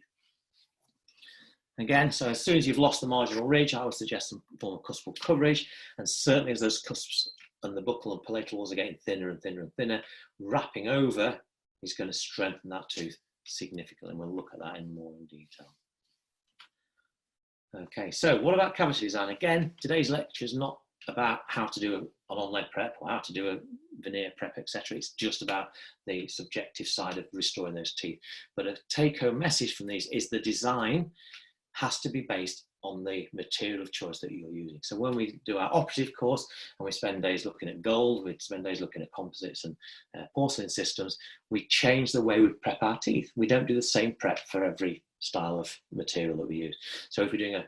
Again, so as soon as you've lost the marginal ridge, I would suggest some form of cuspal coverage, and certainly as those cusps and the buccal and palatal walls are getting thinner and thinner and thinner, wrapping over is going to strengthen that tooth significantly, and we'll look at that in more in detail. Okay, so what about cavity design? Again, today's lecture is not about how to do an onlay prep or how to do a veneer prep, etc. It's just about the subjective side of restoring those teeth. But a take-home message from these is the design has to be based on the material of choice that you're using. So when we do our operative course and we spend days looking at gold, we spend days looking at composites and porcelain systems, we change the way we prep our teeth. We don't do the same prep for every style of material that we use. So if we're doing a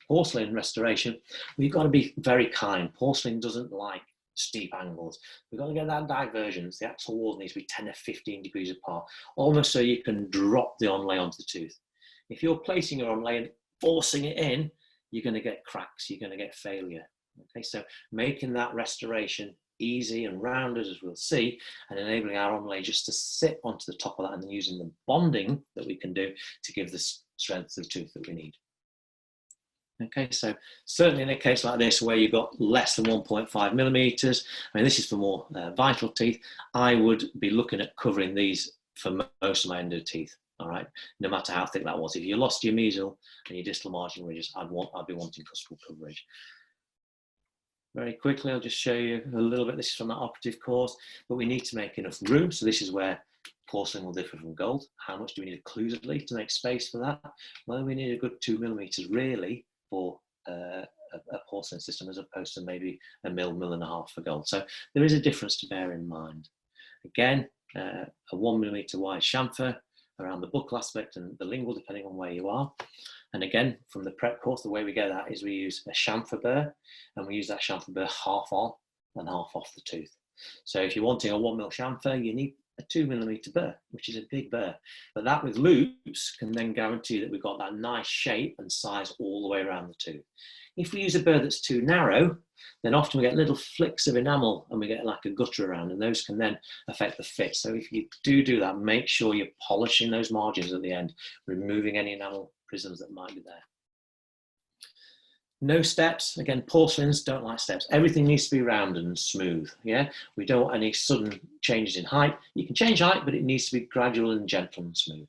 porcelain restoration, we've got to be very kind. Porcelain doesn't like steep angles. We've got to get that divergence. The axle walls needs to be 10 or 15 degrees apart, almost so you can drop the onlay onto the tooth. If you're placing your onlay and forcing it in, you're going to get cracks, you're going to get failure. Okay, so making that restoration easy and rounded, as we'll see, and enabling our onlay just to sit onto the top of that, and then using the bonding that we can do to give the strength to the tooth that we need. Okay, so certainly in a case like this where you've got less than 1.5 millimeters, I mean, this is for more vital teeth, I would be looking at covering these for most of my endo teeth. All right, no matter how thick that was. If you lost your mesial and your distal margin ridges, I'd be wanting cuspal coverage. Very quickly, I'll just show you a little bit. This is from that operative course, but we need to make enough room. So this is where porcelain will differ from gold. How much do we need occlusively to make space for that? Well, we need a good 2 millimeters really for a porcelain system, as opposed to maybe a mil and a half for gold. So there is a difference to bear in mind. Again, a 1 millimeter wide chamfer around the buccal aspect and the lingual, depending on where you are. And again, from the prep course, the way we get that is we use a chamfer burr, and we use that chamfer burr half on and half off the tooth. So if you're wanting a 1 mil chamfer, you need a 2 millimeter burr, which is a big burr. But that with loops can then guarantee that we've got that nice shape and size all the way around the tooth. If we use a burr that's too narrow, then often we get little flicks of enamel and we get like a gutter around, and those can then affect the fit. So if you do that, make sure you're polishing those margins at the end, removing any enamel prisms that might be there. No steps. Again, porcelains don't like steps. Everything needs to be rounded and smooth. Yeah, we don't want any sudden changes in height. You can change height, but it needs to be gradual and gentle and smooth.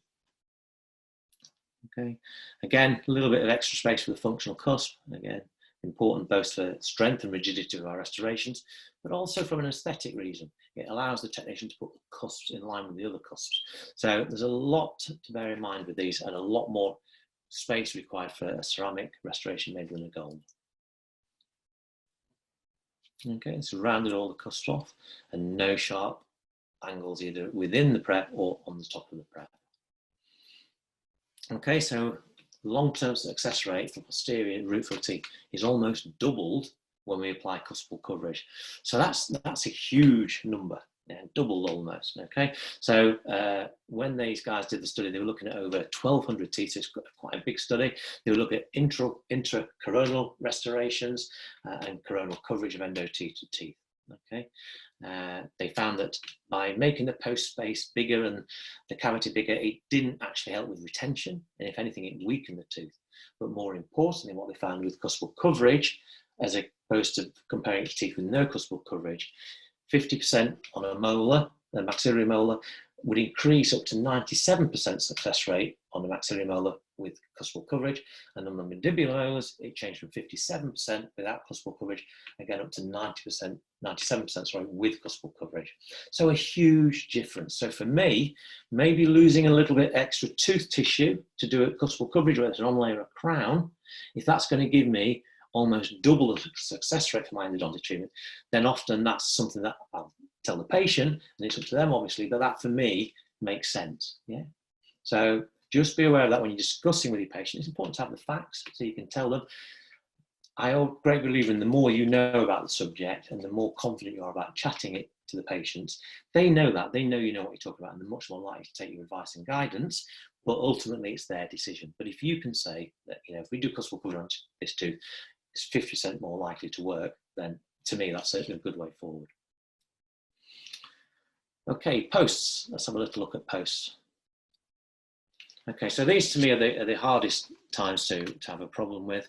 Okay, again, a little bit of extra space for the functional cusp. Again, important both for strength and rigidity of our restorations, but also from an aesthetic reason. It allows the technician to put the cusps in line with the other cusps. So there's a lot to bear in mind with these, and a lot more space required for a ceramic restoration maybe than a gold. Okay, so rounded all the cusps off, and no sharp angles either within the prep or on the top of the prep. Okay, so long-term success rate for posterior root fill teeth is almost doubled when we apply cuspal coverage. So that's a huge number, yeah, doubled almost. Okay, so when these guys did the study, they were looking at over 1,200 teeth. So it's quite a big study. They were looking at intracoronal restorations and coronal coverage of endo teeth to teeth. Okay, they found that by making the post space bigger and the cavity bigger, it didn't actually help with retention, and if anything, it weakened the tooth. But more importantly, what they found with cuspal coverage, as opposed to comparing to teeth with no cuspal coverage, 50% on a molar, a maxillary molar, would increase up to 97% success rate on the maxillary molar with cuspal coverage, and on the mandibular molars, it changed from 57% without cuspal coverage, again up to 97% sorry, with cuspal coverage. So a huge difference. So for me, maybe losing a little bit extra tooth tissue to do a cuspal coverage, whether it's an onlay or a crown, if that's going to give me almost double the success rate for my endodontic treatment, then often that's something that I'll tell the patient, and it's up to them obviously, but that for me makes sense. Yeah. So just be aware of that when you're discussing with your patient. It's important to have the facts so you can tell them. I'm a great believer in the more you know about the subject and the more confident you are about chatting it to the patients. They know that, they know you know what you're talking about, and they're much more likely to take your advice and guidance, but ultimately it's their decision. But if you can say that, you know, if we do cuspal coverage on this tooth, it's 50% more likely to work, then to me that's a good way forward. Okay, posts. Let's have a little look at posts. Okay, so these to me are the hardest times to have a problem with.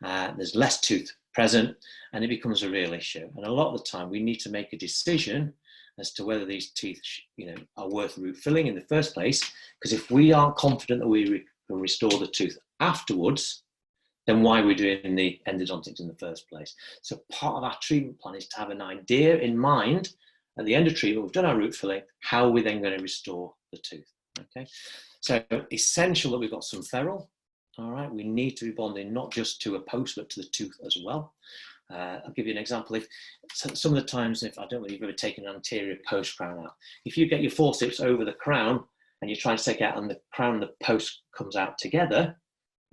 There's less tooth present and it becomes a real issue. And a lot of the time we need to make a decision as to whether these teeth, you know, are worth root filling in the first place. Because if we aren't confident that we will restore the tooth afterwards, then why are we doing the endodontics in the first place? So part of our treatment plan is to have an idea in mind at the end of treatment, we've done our root filling, how are we then going to restore the tooth? Okay, so essential that we've got some ferrule. All right, we need to be bonding not just to a post, but to the tooth as well. I'll give you an example. If some of the times, if I don't know if you've ever taken an anterior post crown out, if you get your forceps over the crown and you're trying to take it out and the crown and the post comes out together,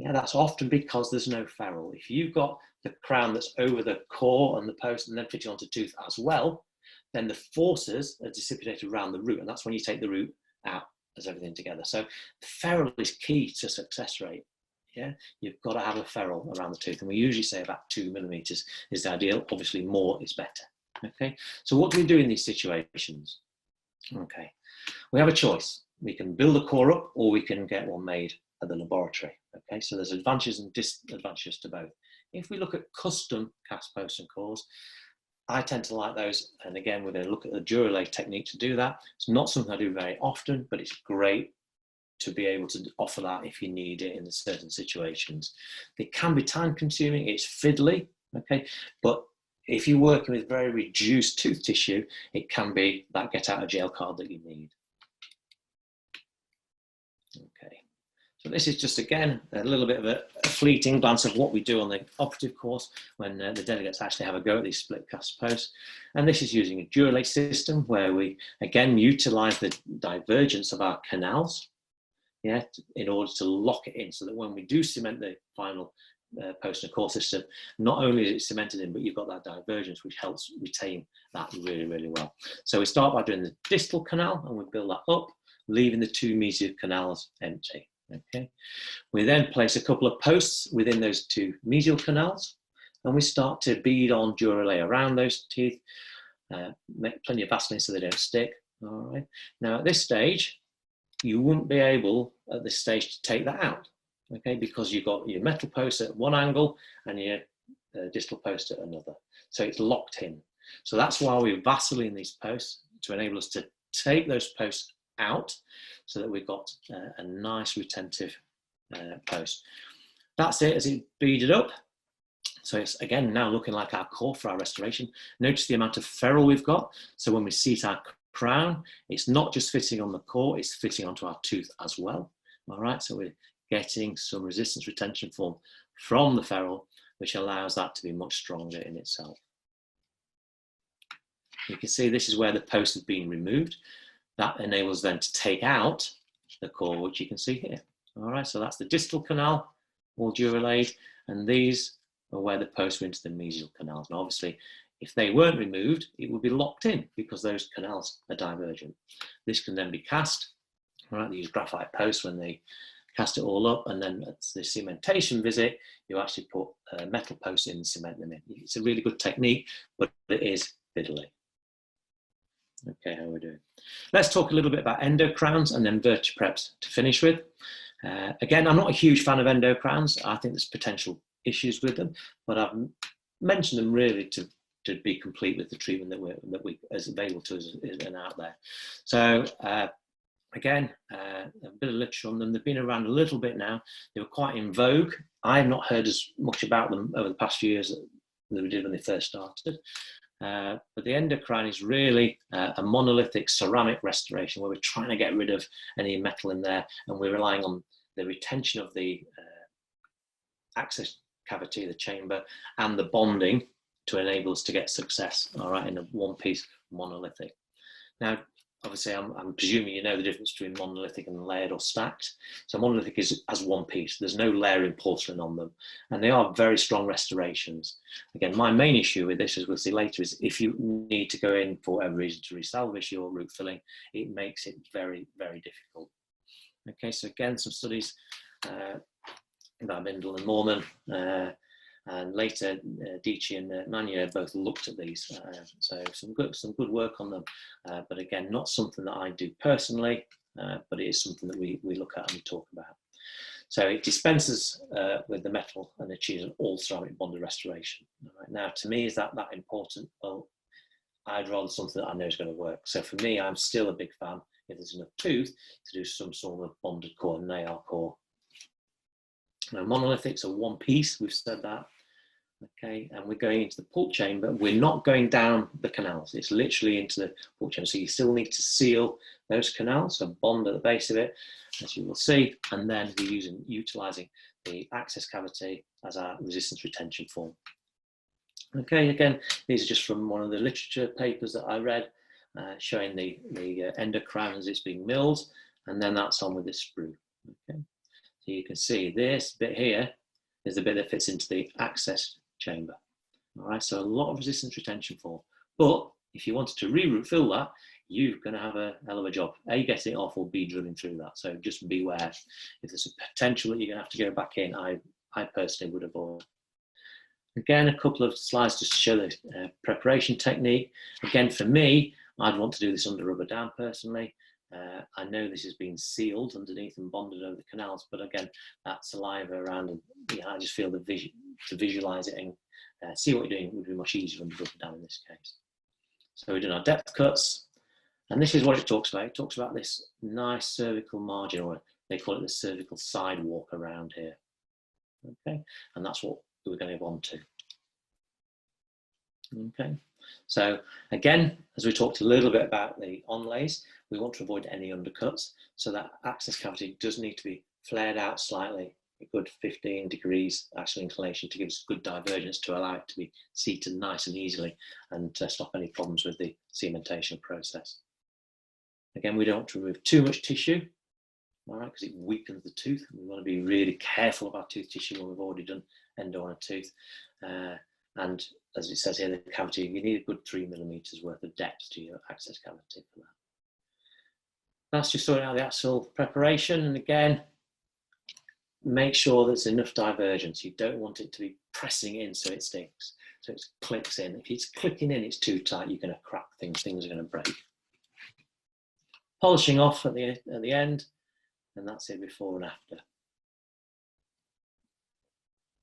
Yeah, that's often because there's no ferrule. If you've got the crown that's over the core and the post and then fitting onto tooth as well, then the forces are dissipated around the root, and that's when you take the root out as everything together. So the ferrule is key to success rate. Yeah, you've got to have a ferrule around the tooth, and we usually say about 2 millimeters is the ideal. Obviously, more is better. Okay, so what do we do in these situations? Okay, we have a choice. We can build a core up, or we can get one made at the laboratory. Okay, so there's advantages and disadvantages to both. If we look at custom cast posts and cores, I tend to like those, and again, we're going to look at the Duralay technique to do that. It's not something I do very often, but it's great to be able to offer that if you need it in certain situations. It can be time consuming, it's fiddly, okay, but if you're working with very reduced tooth tissue, it can be that get out of jail card that you need. Okay, so this is just again a little bit of a fleeting glance of what we do on the operative course when the delegates actually have a go at these split cast posts. And this is using a Duralay system where we again utilize the divergence of our canals, yeah, in order to lock it in, so that when we do cement the final post and core system, not only is it cemented in, but you've got that divergence which helps retain that really, really well. So we start by doing the distal canal and we build that up, leaving the 2 mesial canals empty. Okay, we then place a couple of posts within those 2 mesial canals, and we start to bead on Duralay around those teeth, make plenty of Vaseline so they don't stick. All right, now at this stage, you wouldn't be able at this stage to take that out, okay, because you've got your metal post at one angle and your distal post at another. So it's locked in. So that's why we Vaseline these posts, to enable us to take those posts out so that we've got a nice retentive post. That's it as it beaded up. So it's again now looking like our core for our restoration. Notice the amount of ferrule we've got. So when we seat our crown, it's not just fitting on the core, it's fitting onto our tooth as well. All right, so we're getting some resistance retention form from the ferrule, which allows that to be much stronger in itself. You can see this is where the post has been removed. That enables them to take out the core, which you can see here. All right, so that's the distal canal, all Duralayed, and these are where the posts went into the mesial canals. Now, obviously, if they weren't removed, it would be locked in because those canals are divergent. This can then be cast. Right, they use graphite posts when they cast it all up, and then at the cementation visit, you actually put metal posts in and cement them in. It's a really good technique, but it is fiddly. Okay, how are we doing? Let's talk a little bit about endo crowns and then vertepreps to finish with. Again, I'm not a huge fan of endo crowns. I think there's potential issues with them, but I've mentioned them really to be complete with the treatment that we is available to us and out there. So again, a bit of literature on them. They've been around a little bit now. They were quite in vogue. I have not heard as much about them over the past few years that we did when they first started. But the endocrown is really a monolithic ceramic restoration where we're trying to get rid of any metal in there, and we're relying on the retention of the access cavity, the chamber, and the bonding to enable us to get success, all right, in a one-piece monolithic. Now, obviously, I'm presuming you know the difference between monolithic and layered or stacked. So monolithic is as one piece. There's no layering porcelain on them, and they are very strong restorations. Again, my main issue with this, as we'll see later, is if you need to go in for whatever reason to resalvage your root filling, it makes it very, very difficult. Okay, so again, some studies by Bindle and Moorman, and later Dici and Magnier both looked at these, so some good work on them, but again, not something that I do personally, but it is something that we look at and we talk about. So it dispenses with the metal and achieves an all ceramic bonded restoration. Right, now, to me, is that important? Well, I'd rather something that I know is going to work. So for me, I'm still a big fan, if there's enough tooth, to do some sort of bonded core, nail core. Now, monolithics are one piece, we've said that. Okay, and we're going into the pulp chamber. We're not going down the canals. It's literally into the pulp chamber. So you still need to seal those canals, so bond at the base of it, as you will see, and then we're utilizing the access cavity as our resistance retention form. Okay, again, these are just from one of the literature papers that I read, showing the endocrown as it's being milled, and then that's on with the sprue. Okay. you can see this bit here is the bit that fits into the access chamber. All right, so a lot of resistance retention form. But if you wanted to re-fill that, you're going to have a hell of a job. A, getting it off, or B, drilling through that. So just beware. If there's a potential that you're going to have to go back in, I personally would avoid. Again, a couple of slides just to show the preparation technique. Again, for me, I'd want to do this under rubber dam personally. I know this has been sealed underneath and bonded over the canals, but again, that saliva around, and I just feel the vision to visualize it and see what you're doing would be much easier under rubber dam in this case. So we're doing our depth cuts, and this is what it talks about. It talks about this nice cervical margin, or they call it the cervical sidewalk around here. Okay, and that's what we're going to go on to. Okay, so again, as we talked a little bit about the onlays, we want to avoid any undercuts, so that access cavity does need to be flared out slightly, a good 15 degrees axial inclination to give us good divergence to allow it to be seated nice and easily and to stop any problems with the cementation process. Again, we don't want to remove too much tissue, all right, because it weakens the tooth. We want to be really careful about tooth tissue when we've already done endo on a tooth. And as it says here, the cavity, you need a good 3 millimeters worth of depth to your access cavity for that. That's just sorting out the axial preparation. And again, make sure there's enough divergence. You don't want it to be pressing in so it sticks, so it clicks in. If it's clicking in, it's too tight, you're going to crack things, things are going to break. Polishing off at the end, and that's it before and after.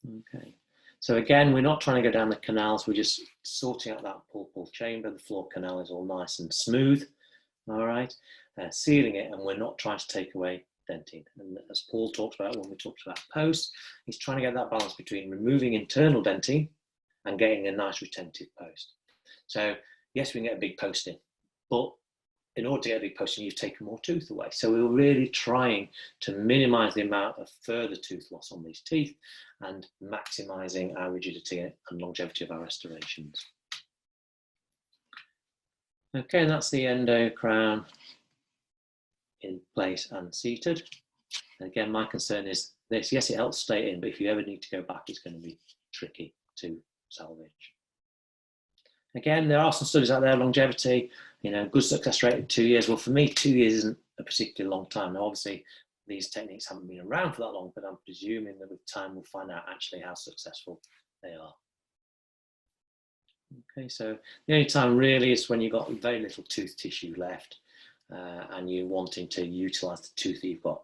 Okay, so again, we're not trying to go down the canals, we're just sorting out that pulpal chamber. The floor canal is all nice and smooth, all right, sealing it, and we're not trying to take away dentin. And as Paul talked about when we talked about post, he's trying to get that balance between removing internal dentin and getting a nice retentive post. So yes, we can get a big post in, but in order to get a big post in, you've taken more tooth away. So we were really trying to minimize the amount of further tooth loss on these teeth and maximizing our rigidity and longevity of our restorations. Okay, and that's the endo crown in place and seated. And again, my concern is this. Yes, it helps stay in, but if you ever need to go back, it's going to be tricky to salvage. Again, there are some studies out there, longevity, good success rate of 2 years. Well, for me, 2 years isn't a particularly long time. Now, obviously, these techniques haven't been around for that long, but I'm presuming that with time, we'll find out actually how successful they are. Okay, so the only time really is when you've got very little tooth tissue left and you're wanting to utilize the tooth that you've got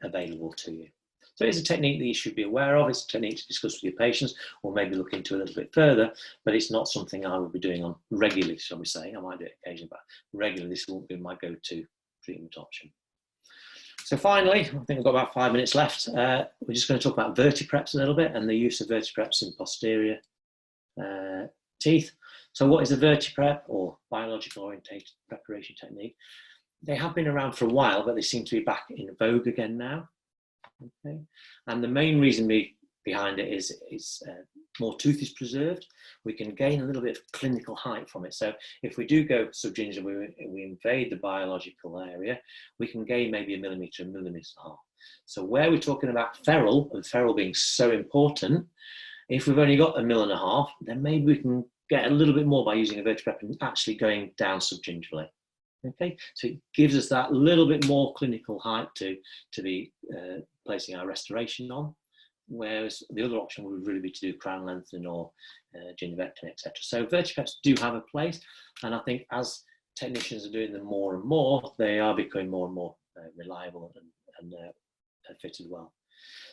available to you. So it's a technique that you should be aware of. It's a technique to discuss with your patients or maybe look into a little bit further, but it's not something I will be doing on regularly, shall we say. I might do it occasionally, but regularly this won't be my go-to treatment option. So finally, I think we've got about 5 minutes left. We're just going to talk about vertipreps a little bit and the use of vertipreps in posterior teeth. So what is a vertiprep, or biological orientated preparation technique? They have been around for a while, but they seem to be back in vogue again now. Okay, and the main reason behind it is more tooth is preserved. We can gain a little bit of clinical height from it. So if we do go subgingival, we invade the biological area, we can gain maybe 1 millimeter, 1.5 millimeters. So where we're talking about ferrule, and ferrule being so important, if we've only got 1.5 millimeters, then maybe we can get a little bit more by using a vertiprep and actually going down subgingivally. Okay, so it gives us that little bit more clinical height to be placing our restoration on, whereas the other option would really be to do crown lengthening or gingivectomy, etc. So vertipreps do have a place, and I think as technicians are doing them more and more, they are becoming more and more reliable and fitted well.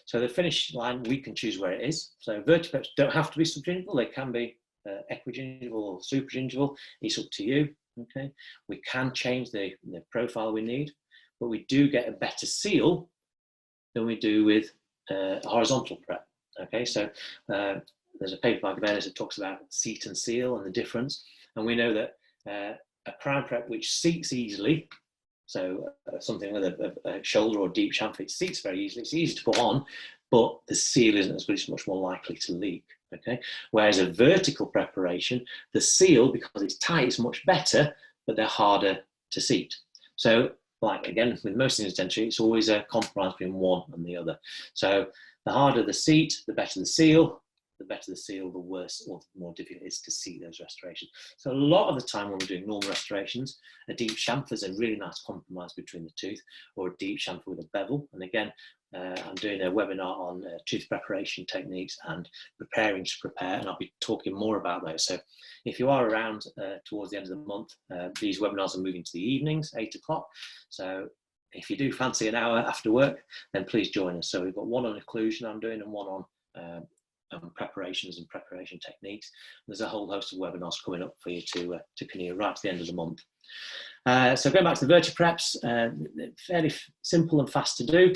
So the finish line, we can choose where it is. So vertipreps don't have to be subgingival, they can be equigingival or supragingival, it's up to you. Okay, we can change the profile we need, but we do get a better seal than we do with a horizontal prep. Okay, so there's a paper by Gabelis that talks about seat and seal and the difference, and we know that a crown prep which seats easily, so something with a shoulder or deep chamfer, it seats very easily, it's easy to put on, but the seal isn't as good, it's much more likely to leak. Okay, whereas a vertical preparation, the seal, because it's tight, is much better, but they're harder to seat. So like again, with most things dentistry, it's always a compromise between one and the other. So the harder the seat, the better the seal. The better the seal, the worse or the more difficult it is to see those restorations. So a lot of the time when we're doing normal restorations, a deep chamfer is a really nice compromise between the tooth, or a deep chamfer with a bevel. And again, I'm doing a webinar on tooth preparation techniques and preparing to prepare, and I'll be talking more about those. So if you are around towards the end of the month, these webinars are moving to the evenings, 8 o'clock. So if you do fancy an hour after work, then please join us. So we've got one on occlusion I'm doing and one on preparations and preparation techniques. There's a whole host of webinars coming up for you to continue right to the end of the month. So going back to the Re-rct, fairly simple and fast to do.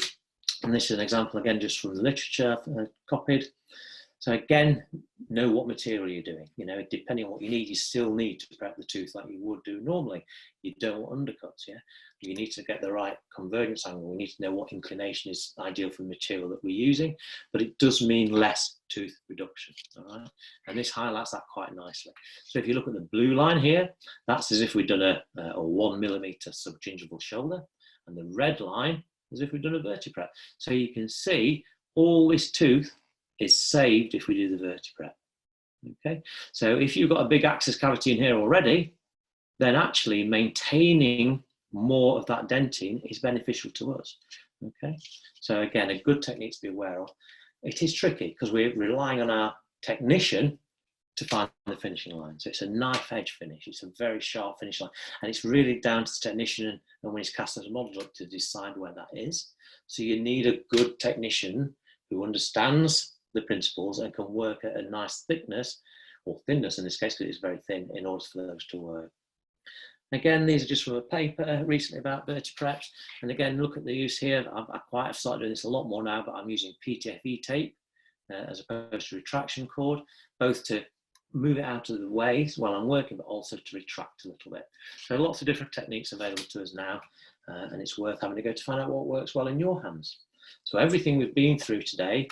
And this is an example again just from the literature copied. So again, know what material you're doing. You know, depending on what you need, you still need to prep the tooth like you would do normally. You don't want undercuts, yeah? You need to get the right convergence angle. We need to know what inclination is ideal for the material that we're using, but it does mean less tooth reduction, all right? And this highlights that quite nicely. So if you look at the blue line here, that's as if we've done a 1 millimeter subgingival shoulder, and the red line as if we've done a Re-rct. So you can see all this tooth is saved if we do the Re-rct. Okay, so if you've got a big access cavity in here already, then actually maintaining more of that dentin is beneficial to us. Okay, so again, a good technique to be aware of. It is tricky because we're relying on our technician to find the finishing line. So it's a knife edge finish. It's a very sharp finish line, and it's really down to the technician and when he's cast those models up to decide where that is. So you need a good technician who understands the principles and can work at a nice thickness, or thinness in this case, because it's very thin, in order for those to work. Again, these are just from a paper recently about Re-rct. And again, look at the use here. I've started doing this a lot more now, but I'm using PTFE tape as opposed to retraction cord, both to move it out of the way while I'm working, but also to retract a little bit. So lots of different techniques available to us now, and it's worth having to go to find out what works well in your hands. So everything we've been through today,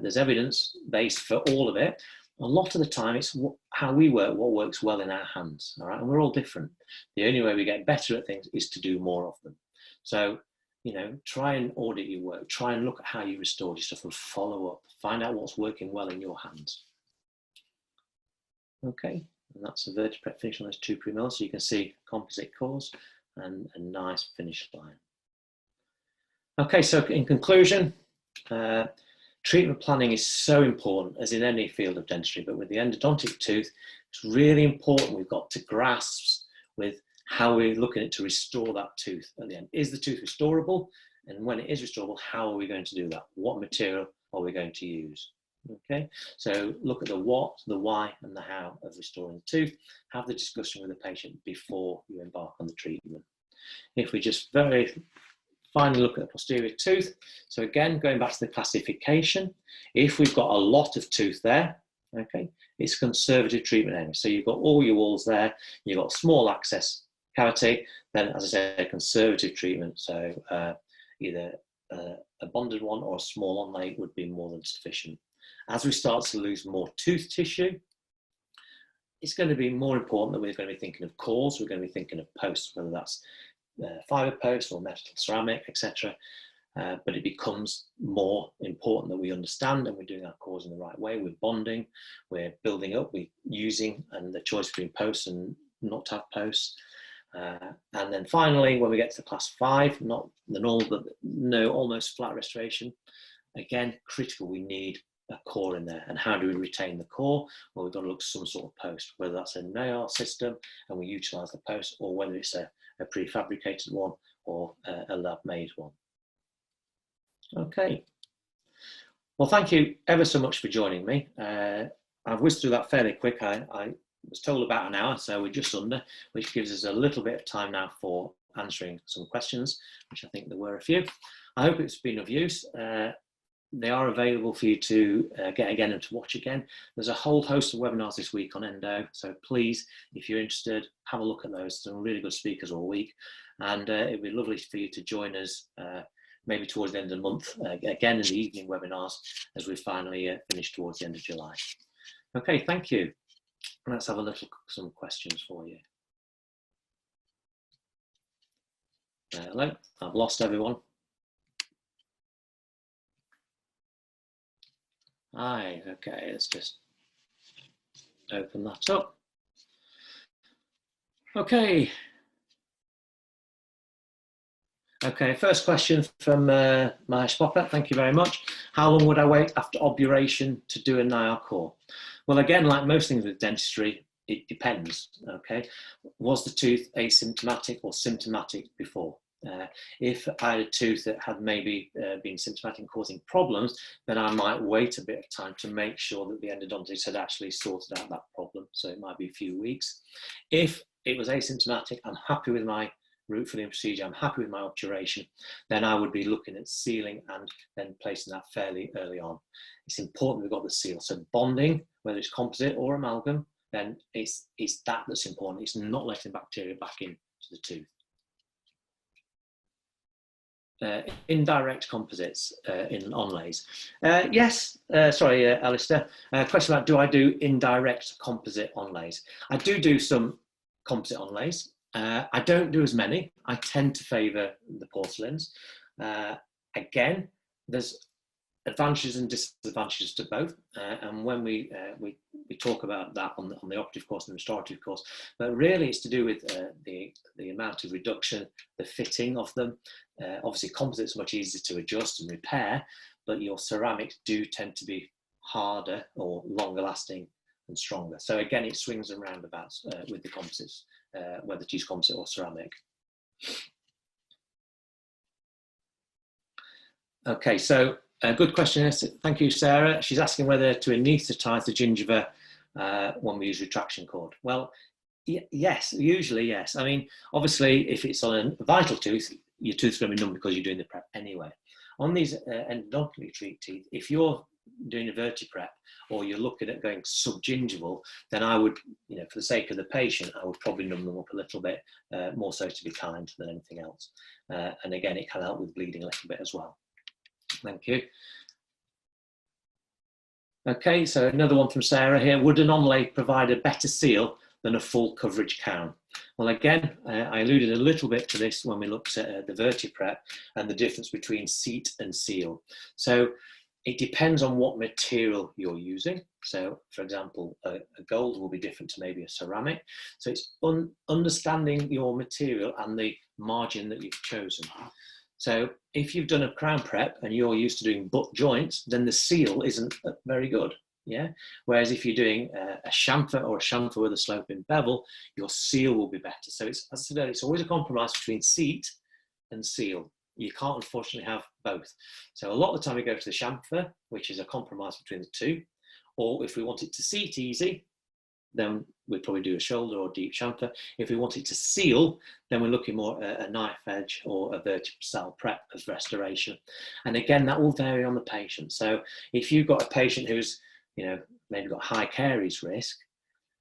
there's evidence based for all of it. A lot of the time it's how we work, what works well in our hands, all right? And we're all different. The only way we get better at things is to do more of them. So, you know, try and audit your work, try and look at how you restored your stuff and follow up, find out what's working well in your hands. Okay, and that's a Re-rct finish on those 2 premillars, so you can see composite cores and a nice finish line. Okay, so in conclusion, treatment planning is so important, as in any field of dentistry, but with the endodontic tooth, it's really important we've got to grasp with how we're looking at to restore that tooth at the end. Is the tooth restorable? And when it is restorable, how are we going to do that? What material are we going to use? Okay, so look at the what, the why, and the how of restoring the tooth. Have the discussion with the patient before you embark on the treatment. If we just very finally look at the posterior tooth, so again, going back to the classification, if we've got a lot of tooth there, okay, it's conservative treatment area. So you've got all your walls there, you've got small access cavity, then as I said, conservative treatment. So either a bonded one or a small onlay would be more than sufficient. As we start to lose more tooth tissue, it's going to be more important that we're going to be thinking of cores, we're going to be thinking of posts, whether that's fibre posts or metal ceramic, etc. But it becomes more important that we understand and we're doing our cores in the right way. We're bonding, we're building up, we're using, and the choice between posts and not to have posts. And then finally, when we get to class 5, not the normal, but no almost flat restoration, again, critical, we need a core in there. And how do we retain the core? Well, we've got to look at some sort of post, whether that's a nail system and we utilize the post, or whether it's a prefabricated one or a lab made one. Okay. Well, thank you ever so much for joining me. I've whizzed through that fairly quick. I was told about an hour, so we're just under, which gives us a little bit of time now for answering some questions, which I think there were a few. I hope it's been of use. They are available for you to get again and to watch again. There's a whole host of webinars this week on endo, so please, if you're interested, have a look at those. Some really good speakers all week, and it'd be lovely for you to join us maybe towards the end of the month, again in the evening webinars, as we finally finish towards the end of July. Okay, thank you. Let's have some questions for you. Hello, I've lost everyone. Hi, okay, let's just open that up. Okay. Okay, first question from my spopper, thank you very much. How long would I wait after obturation to do a NIR core? Well, again, like most things with dentistry, it depends, okay? Was the tooth asymptomatic or symptomatic before? If I had a tooth that had maybe been symptomatic and causing problems, then I might wait a bit of time to make sure that the endodontist had actually sorted out that problem. So it might be a few weeks. If it was asymptomatic, I'm happy with my root filling procedure, I'm happy with my obturation, then I would be looking at sealing and then placing that fairly early on. It's important we've got the seal. So bonding, whether it's composite or amalgam, then it's that that's important. It's not letting bacteria back into the tooth. Indirect composites in onlays. Yes, sorry, Alistair. Question about, do I do indirect composite onlays? I do some composite onlays. I don't do as many. I tend to favour the porcelains. Again, there's advantages and disadvantages to both, and when we talk about that on the operative course and the restorative course, but really it's to do with the amount of reduction, the fitting of them. Obviously composites are much easier to adjust and repair, but your ceramics do tend to be harder or longer lasting and stronger. So again, it swings and roundabouts with the composites, whether to use composite or ceramic. Okay, so a good question. Thank you, Sarah. She's asking whether to anaesthetise the gingiva when we use retraction cord. Well, yes, usually yes. I mean, obviously, if it's on a vital tooth, your tooth's going to be numb because you're doing the prep anyway. On these endodontally treated teeth, if you're doing a vertiprep or you're looking at going subgingival, then I would, for the sake of the patient, I would probably numb them up a little bit, more so to be kind than anything else. And again, it can help with bleeding a little bit as well. Thank you. Okay, so another one from Sarah here. Would an onlay provide a better seal than a full coverage crown? Well, again, I alluded a little bit to this when we looked at the vertiprep and the difference between seat and seal. So it depends on what material you're using. So, for example, a gold will be different to maybe a ceramic. So it's understanding your material and the margin that you've chosen. So if you've done a crown prep and you're used to doing butt joints, then the seal isn't very good. Yeah. Whereas if you're doing a chamfer or a chamfer with a sloping bevel, your seal will be better. So it's, as I said, it's always a compromise between seat and seal. You can't unfortunately have both. So a lot of the time we go to the chamfer, which is a compromise between the two. Or if we want it to seat easy, then we'd probably do a shoulder or deep chamfer. If we want it to seal, then we're looking more at a knife edge or a vertebral prep as restoration. And again, that will vary on the patient. So if you've got a patient who's, maybe got high caries risk,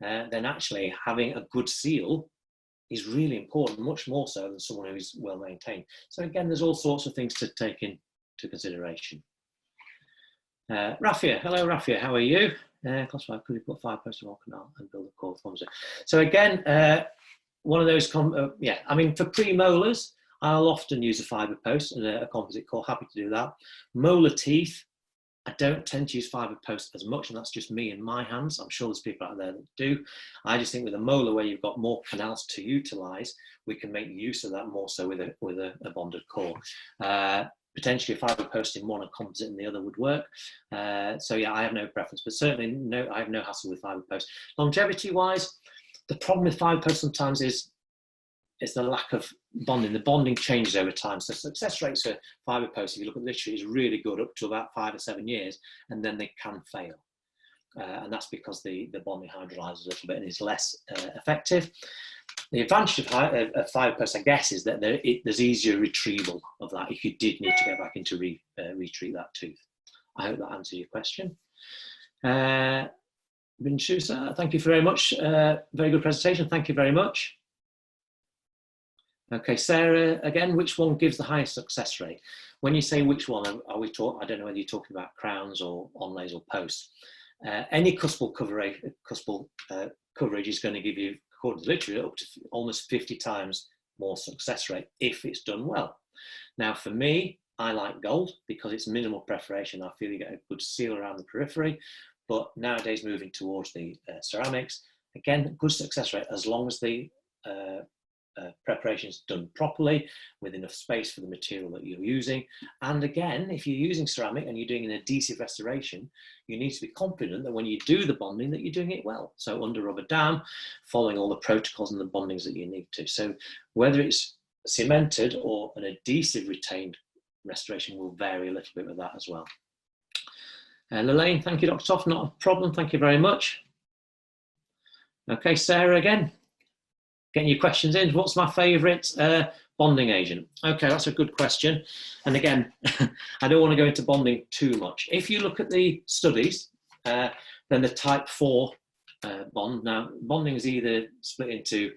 then actually having a good seal is really important, much more so than someone who's well maintained. So again, there's all sorts of things to take into consideration. Rafia, hello Rafia, how are you? Classify, could you put 5 posts on canal and build a core composite? So again, one of those, I mean, for premolars, I'll often use a fibre post and a composite core, happy to do that. Molar teeth, I don't tend to use fibre posts as much, and that's just me in my hands. I'm sure there's people out there that do. I just think with a molar where you've got more canals to utilise, we can make use of that more so with a bonded core. Potentially a fibre post in one, a composite in the other would work. So yeah, I have no preference, but certainly I have no hassle with fibre posts. Longevity wise, the problem with fibre posts sometimes is the lack of bonding. The bonding changes over time. So success rates for fibre posts, if you look at the literature, is really good up to about 5 or 7 years, and then they can fail. And that's because the bonding hydrolyzes a little bit and is less effective. The advantage of fibre posts, I guess, is that there's easier retrieval of that if you did need to go back into retreat that tooth. I hope that answers your question. Binshusa, thank you very much. Very good presentation. Thank you very much. Okay, Sarah, again, which one gives the highest success rate? When you say which one, are we talking? I don't know whether you're talking about crowns or onlays or posts. Any cuspal coverage is going to give you, according to the literature, up to almost 50 times more success rate if it's done well. Now, for me, I like gold because it's minimal perforation. I feel you get a good seal around the periphery, but nowadays moving towards the ceramics, again, good success rate as long as the preparation is done properly with enough space for the material that you're using. And again, if you're using ceramic and you're doing an adhesive restoration, you need to be confident that when you do the bonding that you're doing it well. So under rubber dam, following all the protocols and the bondings that you need to. So whether it's cemented or an adhesive retained restoration will vary a little bit with that as well. Lelaine, thank you, Dr. Toff, not a problem, thank you very much. Okay, Sarah again. Getting your questions in. What's my favourite bonding agent? Okay, that's a good question. And again, I don't want to go into bonding too much. If you look at the studies, then the type 4 bond. Now, bonding is either split into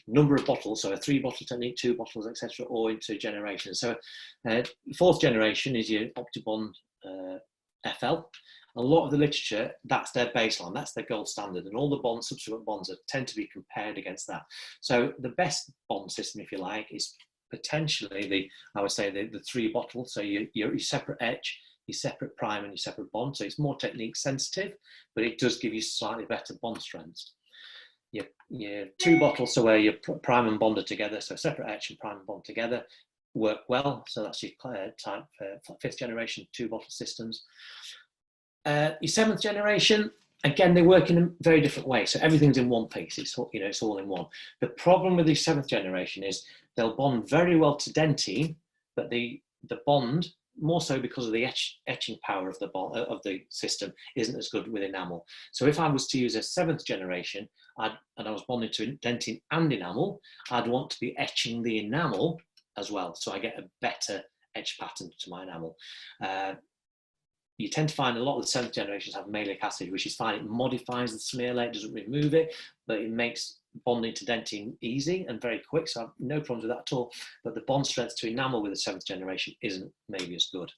number of bottles, so a 3-bottle technique, 2 bottles, etc., or into generations. So 4th generation is your Optibond FL. A lot of the literature, that's their baseline, that's their gold standard, and all the bonds, subsequent bonds tend to be compared against that. So the best bond system, if you like, is potentially I would say the 3 bottle. So your separate etch, your separate prime, and your separate bond. So it's more technique sensitive, but it does give you slightly better bond strengths. Your 2 bottles, so where your prime and bond are together, so separate etch and prime and bond together, work well. So that's your type 5th generation 2 bottle systems. Your 7th generation, again, they work in a very different way. So everything's in one piece. It's it's all in one. The problem with the 7th generation is they'll bond very well to dentine, but the bond, more so because of the etching power of the system, isn't as good with enamel. So if I was to use a 7th generation and I was bonding to dentine and enamel, I'd want to be etching the enamel as well, so I get a better etch pattern to my enamel. You tend to find a lot of the 7th generations have malic acid, which is fine. It modifies the smear layer, it doesn't remove it, but it makes bonding to dentine easy and very quick, so I have no problems with that at all. But the bond strength to enamel with the 7th generation isn't maybe as good.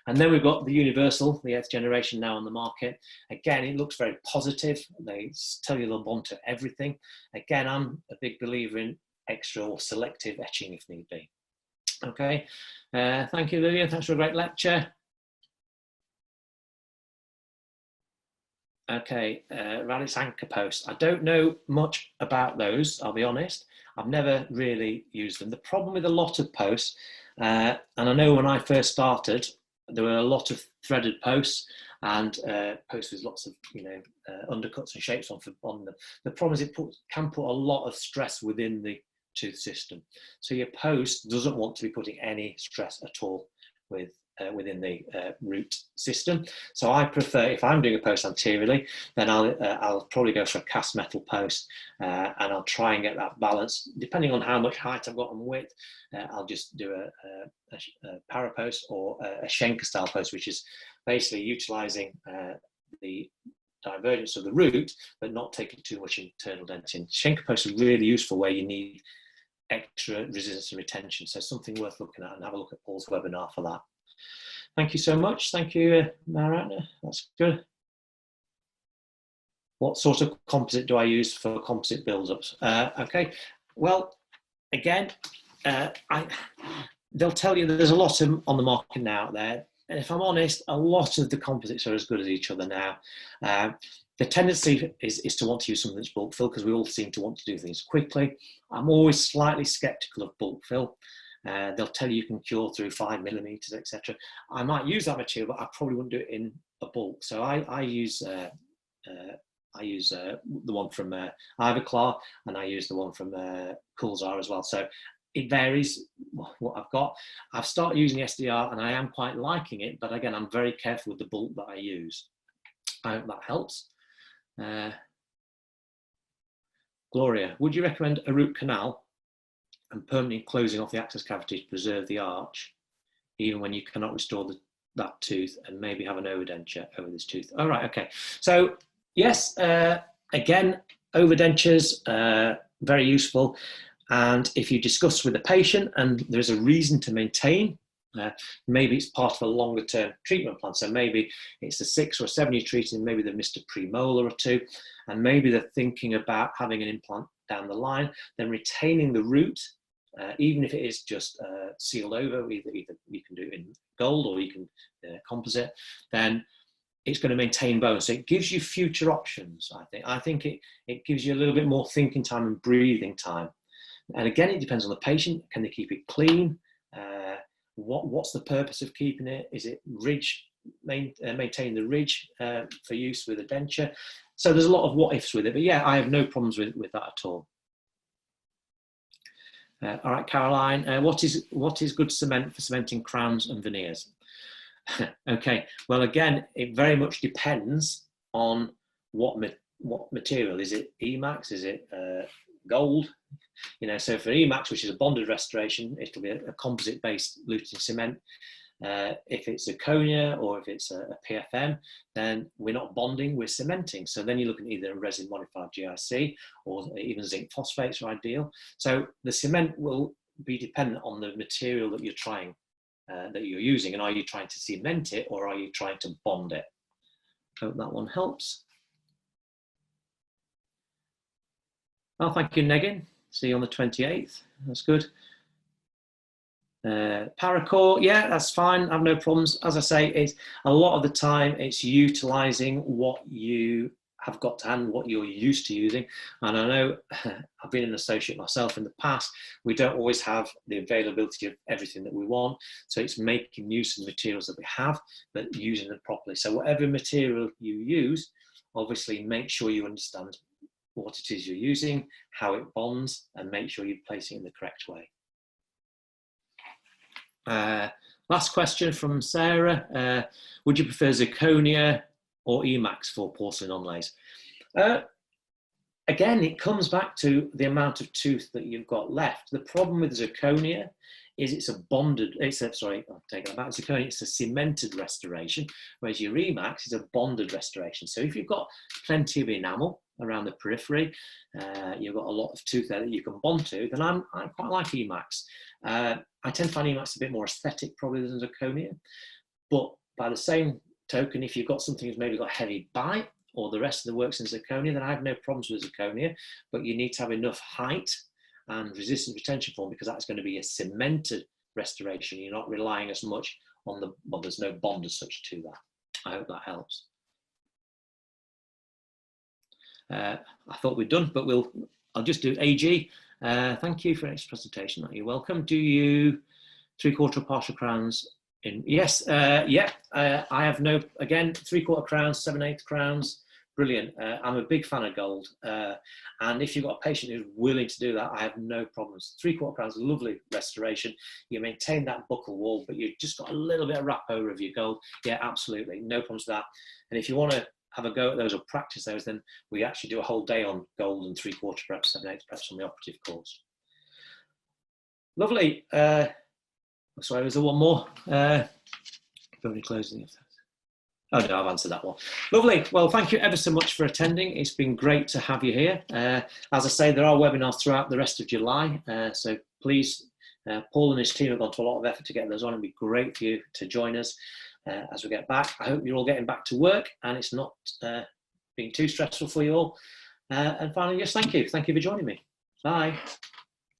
And then we've got the universal, the 8th generation now on the market. Again, it looks very positive. They tell you they'll bond to everything. Again, I'm a big believer in extra or selective etching if need be. Okay, thank you, Lillian. Thanks for a great lecture. Okay, Radix anchor posts. I don't know much about those, I'll be honest. I've never really used them. The problem with a lot of posts, and I know when I first started, there were a lot of threaded posts and posts with lots of undercuts and shapes on them. The problem is it can put a lot of stress within the tooth system. So your post doesn't want to be putting any stress at all within the root system. So I prefer, if I'm doing a post anteriorly, then I'll probably go for a cast metal post, and I'll try and get that balance. Depending on how much height I've got and width, I'll just do a para post or a Schenker style post, which is basically utilizing the divergence of the root, but not taking too much internal dentin. Schenker posts are really useful where you need extra resistance and retention. So something worth looking at, and have a look at Paul's webinar for that. Thank you so much. Thank you, Maratna. That's good. What sort of composite do I use for composite build-ups? Okay, well, again, they'll tell you that there's a lot on the market now out there. And if I'm honest, a lot of the composites are as good as each other now. The tendency is to want to use something that's bulk fill, because we all seem to want to do things quickly. I'm always slightly skeptical of bulk fill. They'll tell you can cure through 5 millimeters, etc. I might use that material, but I probably wouldn't do it in a bulk. So I use the one from Ivoclar, and I use the one from Coolzar as well. So it varies what I've got. I've started using SDR, and I am quite liking it. But again, I'm very careful with the bulk that I use. I hope that helps. Gloria, would you recommend a root canal and permanently closing off the access cavity to preserve the arch, even when you cannot restore that tooth, and maybe have an overdenture over this tooth? All right, okay. So yes, again, overdentures, very useful. And if you discuss with the patient and there's a reason to maintain, maybe it's part of a longer term treatment plan. So maybe it's a 6 or 7 year treatment, maybe they've missed a premolar or 2, and maybe they're thinking about having an implant down the line, then retaining the root even if it is just sealed over, either you can do it in gold or you can composite, then it's going to maintain bone. So it gives you future options, I think. I think it gives you a little bit more thinking time and breathing time. And again, it depends on the patient. Can they keep it clean? What's the purpose of keeping it? Is it ridge, maintain the ridge for use with a denture? So there's a lot of what ifs with it, but yeah, I have no problems with that at all. All right, Caroline, what is good cement for cementing crowns and veneers? Okay, well, again, it very much depends on what material. Is it Emax? Is it gold? You know, so for Emax, which is a bonded restoration, it'll be a composite-based lutein cement. If it's a zirconia or if it's a PFM, then we're not bonding, we're cementing. So then you're looking at either a resin modified GIC or even zinc phosphates are ideal. So the cement will be dependent on the material that you're trying, that you're using, and are you trying to cement it or are you trying to bond it? Hope that one helps. Oh, thank you, Negin. See you on the 28th. That's good. Paracore, yeah, that's fine. I have no problems. As I say, it's a lot of the time it's utilizing what you have got to hand, what you're used to using. And I know I've been an associate myself in the past. We don't always have the availability of everything that we want. So it's making use of the materials that we have, but using them properly. So whatever material you use, obviously make sure you understand what it is you're using, how it bonds, and make sure you're placing it in the correct way. Last question from Sarah. Would you prefer zirconia or Emax for porcelain onlays? Again, it comes back to the amount of tooth that you've got left. The problem with zirconia is it's a bonded, sorry, I'll take that back. Zirconia, it's a cemented restoration, whereas your Emax is a bonded restoration. So if you've got plenty of enamel around the periphery, you've got a lot of tooth there that you can bond to, then I quite like Emax. I tend to find Emax a bit more aesthetic probably than zirconia, but by the same token, if you've got something that's maybe got a heavy bite or the rest of the works in zirconia, then I have no problems with zirconia, but you need to have enough height and resistance retention form because that's going to be a cemented restoration. You're not relying as much on the, well, there's no bond as such to that. I hope that helps. I thought we'd done, but I'll just do AG. Thank you for an extra presentation. You're welcome. Do you 3/4 partial crowns in? Yes, yeah. I have no, again, 3/4 crowns, 7/8 crowns. Brilliant. I'm a big fan of gold. And if you've got a patient who's willing to do that, I have no problems. 3/4 crowns, lovely restoration. You maintain that buccal wall, but you've just got a little bit of wrap over of your gold. Yeah, absolutely. No problems with that. And if you want to have a go at those or practice those, then we actually do a whole day on gold and 3/4 preps, 7/8 preps on the operative course. Lovely. Sorry, was there one more? Only closing. Oh no, I've answered that one. Lovely. Well, thank you ever so much for attending. It's been great to have you here. As I say, there are webinars throughout the rest of July, so please, Paul and his team have gone to a lot of effort to get those on. It'd be great for you to join us as we get back. I hope you're all getting back to work and it's not being too stressful for you all. And finally, just thank you. Thank you for joining me. Bye.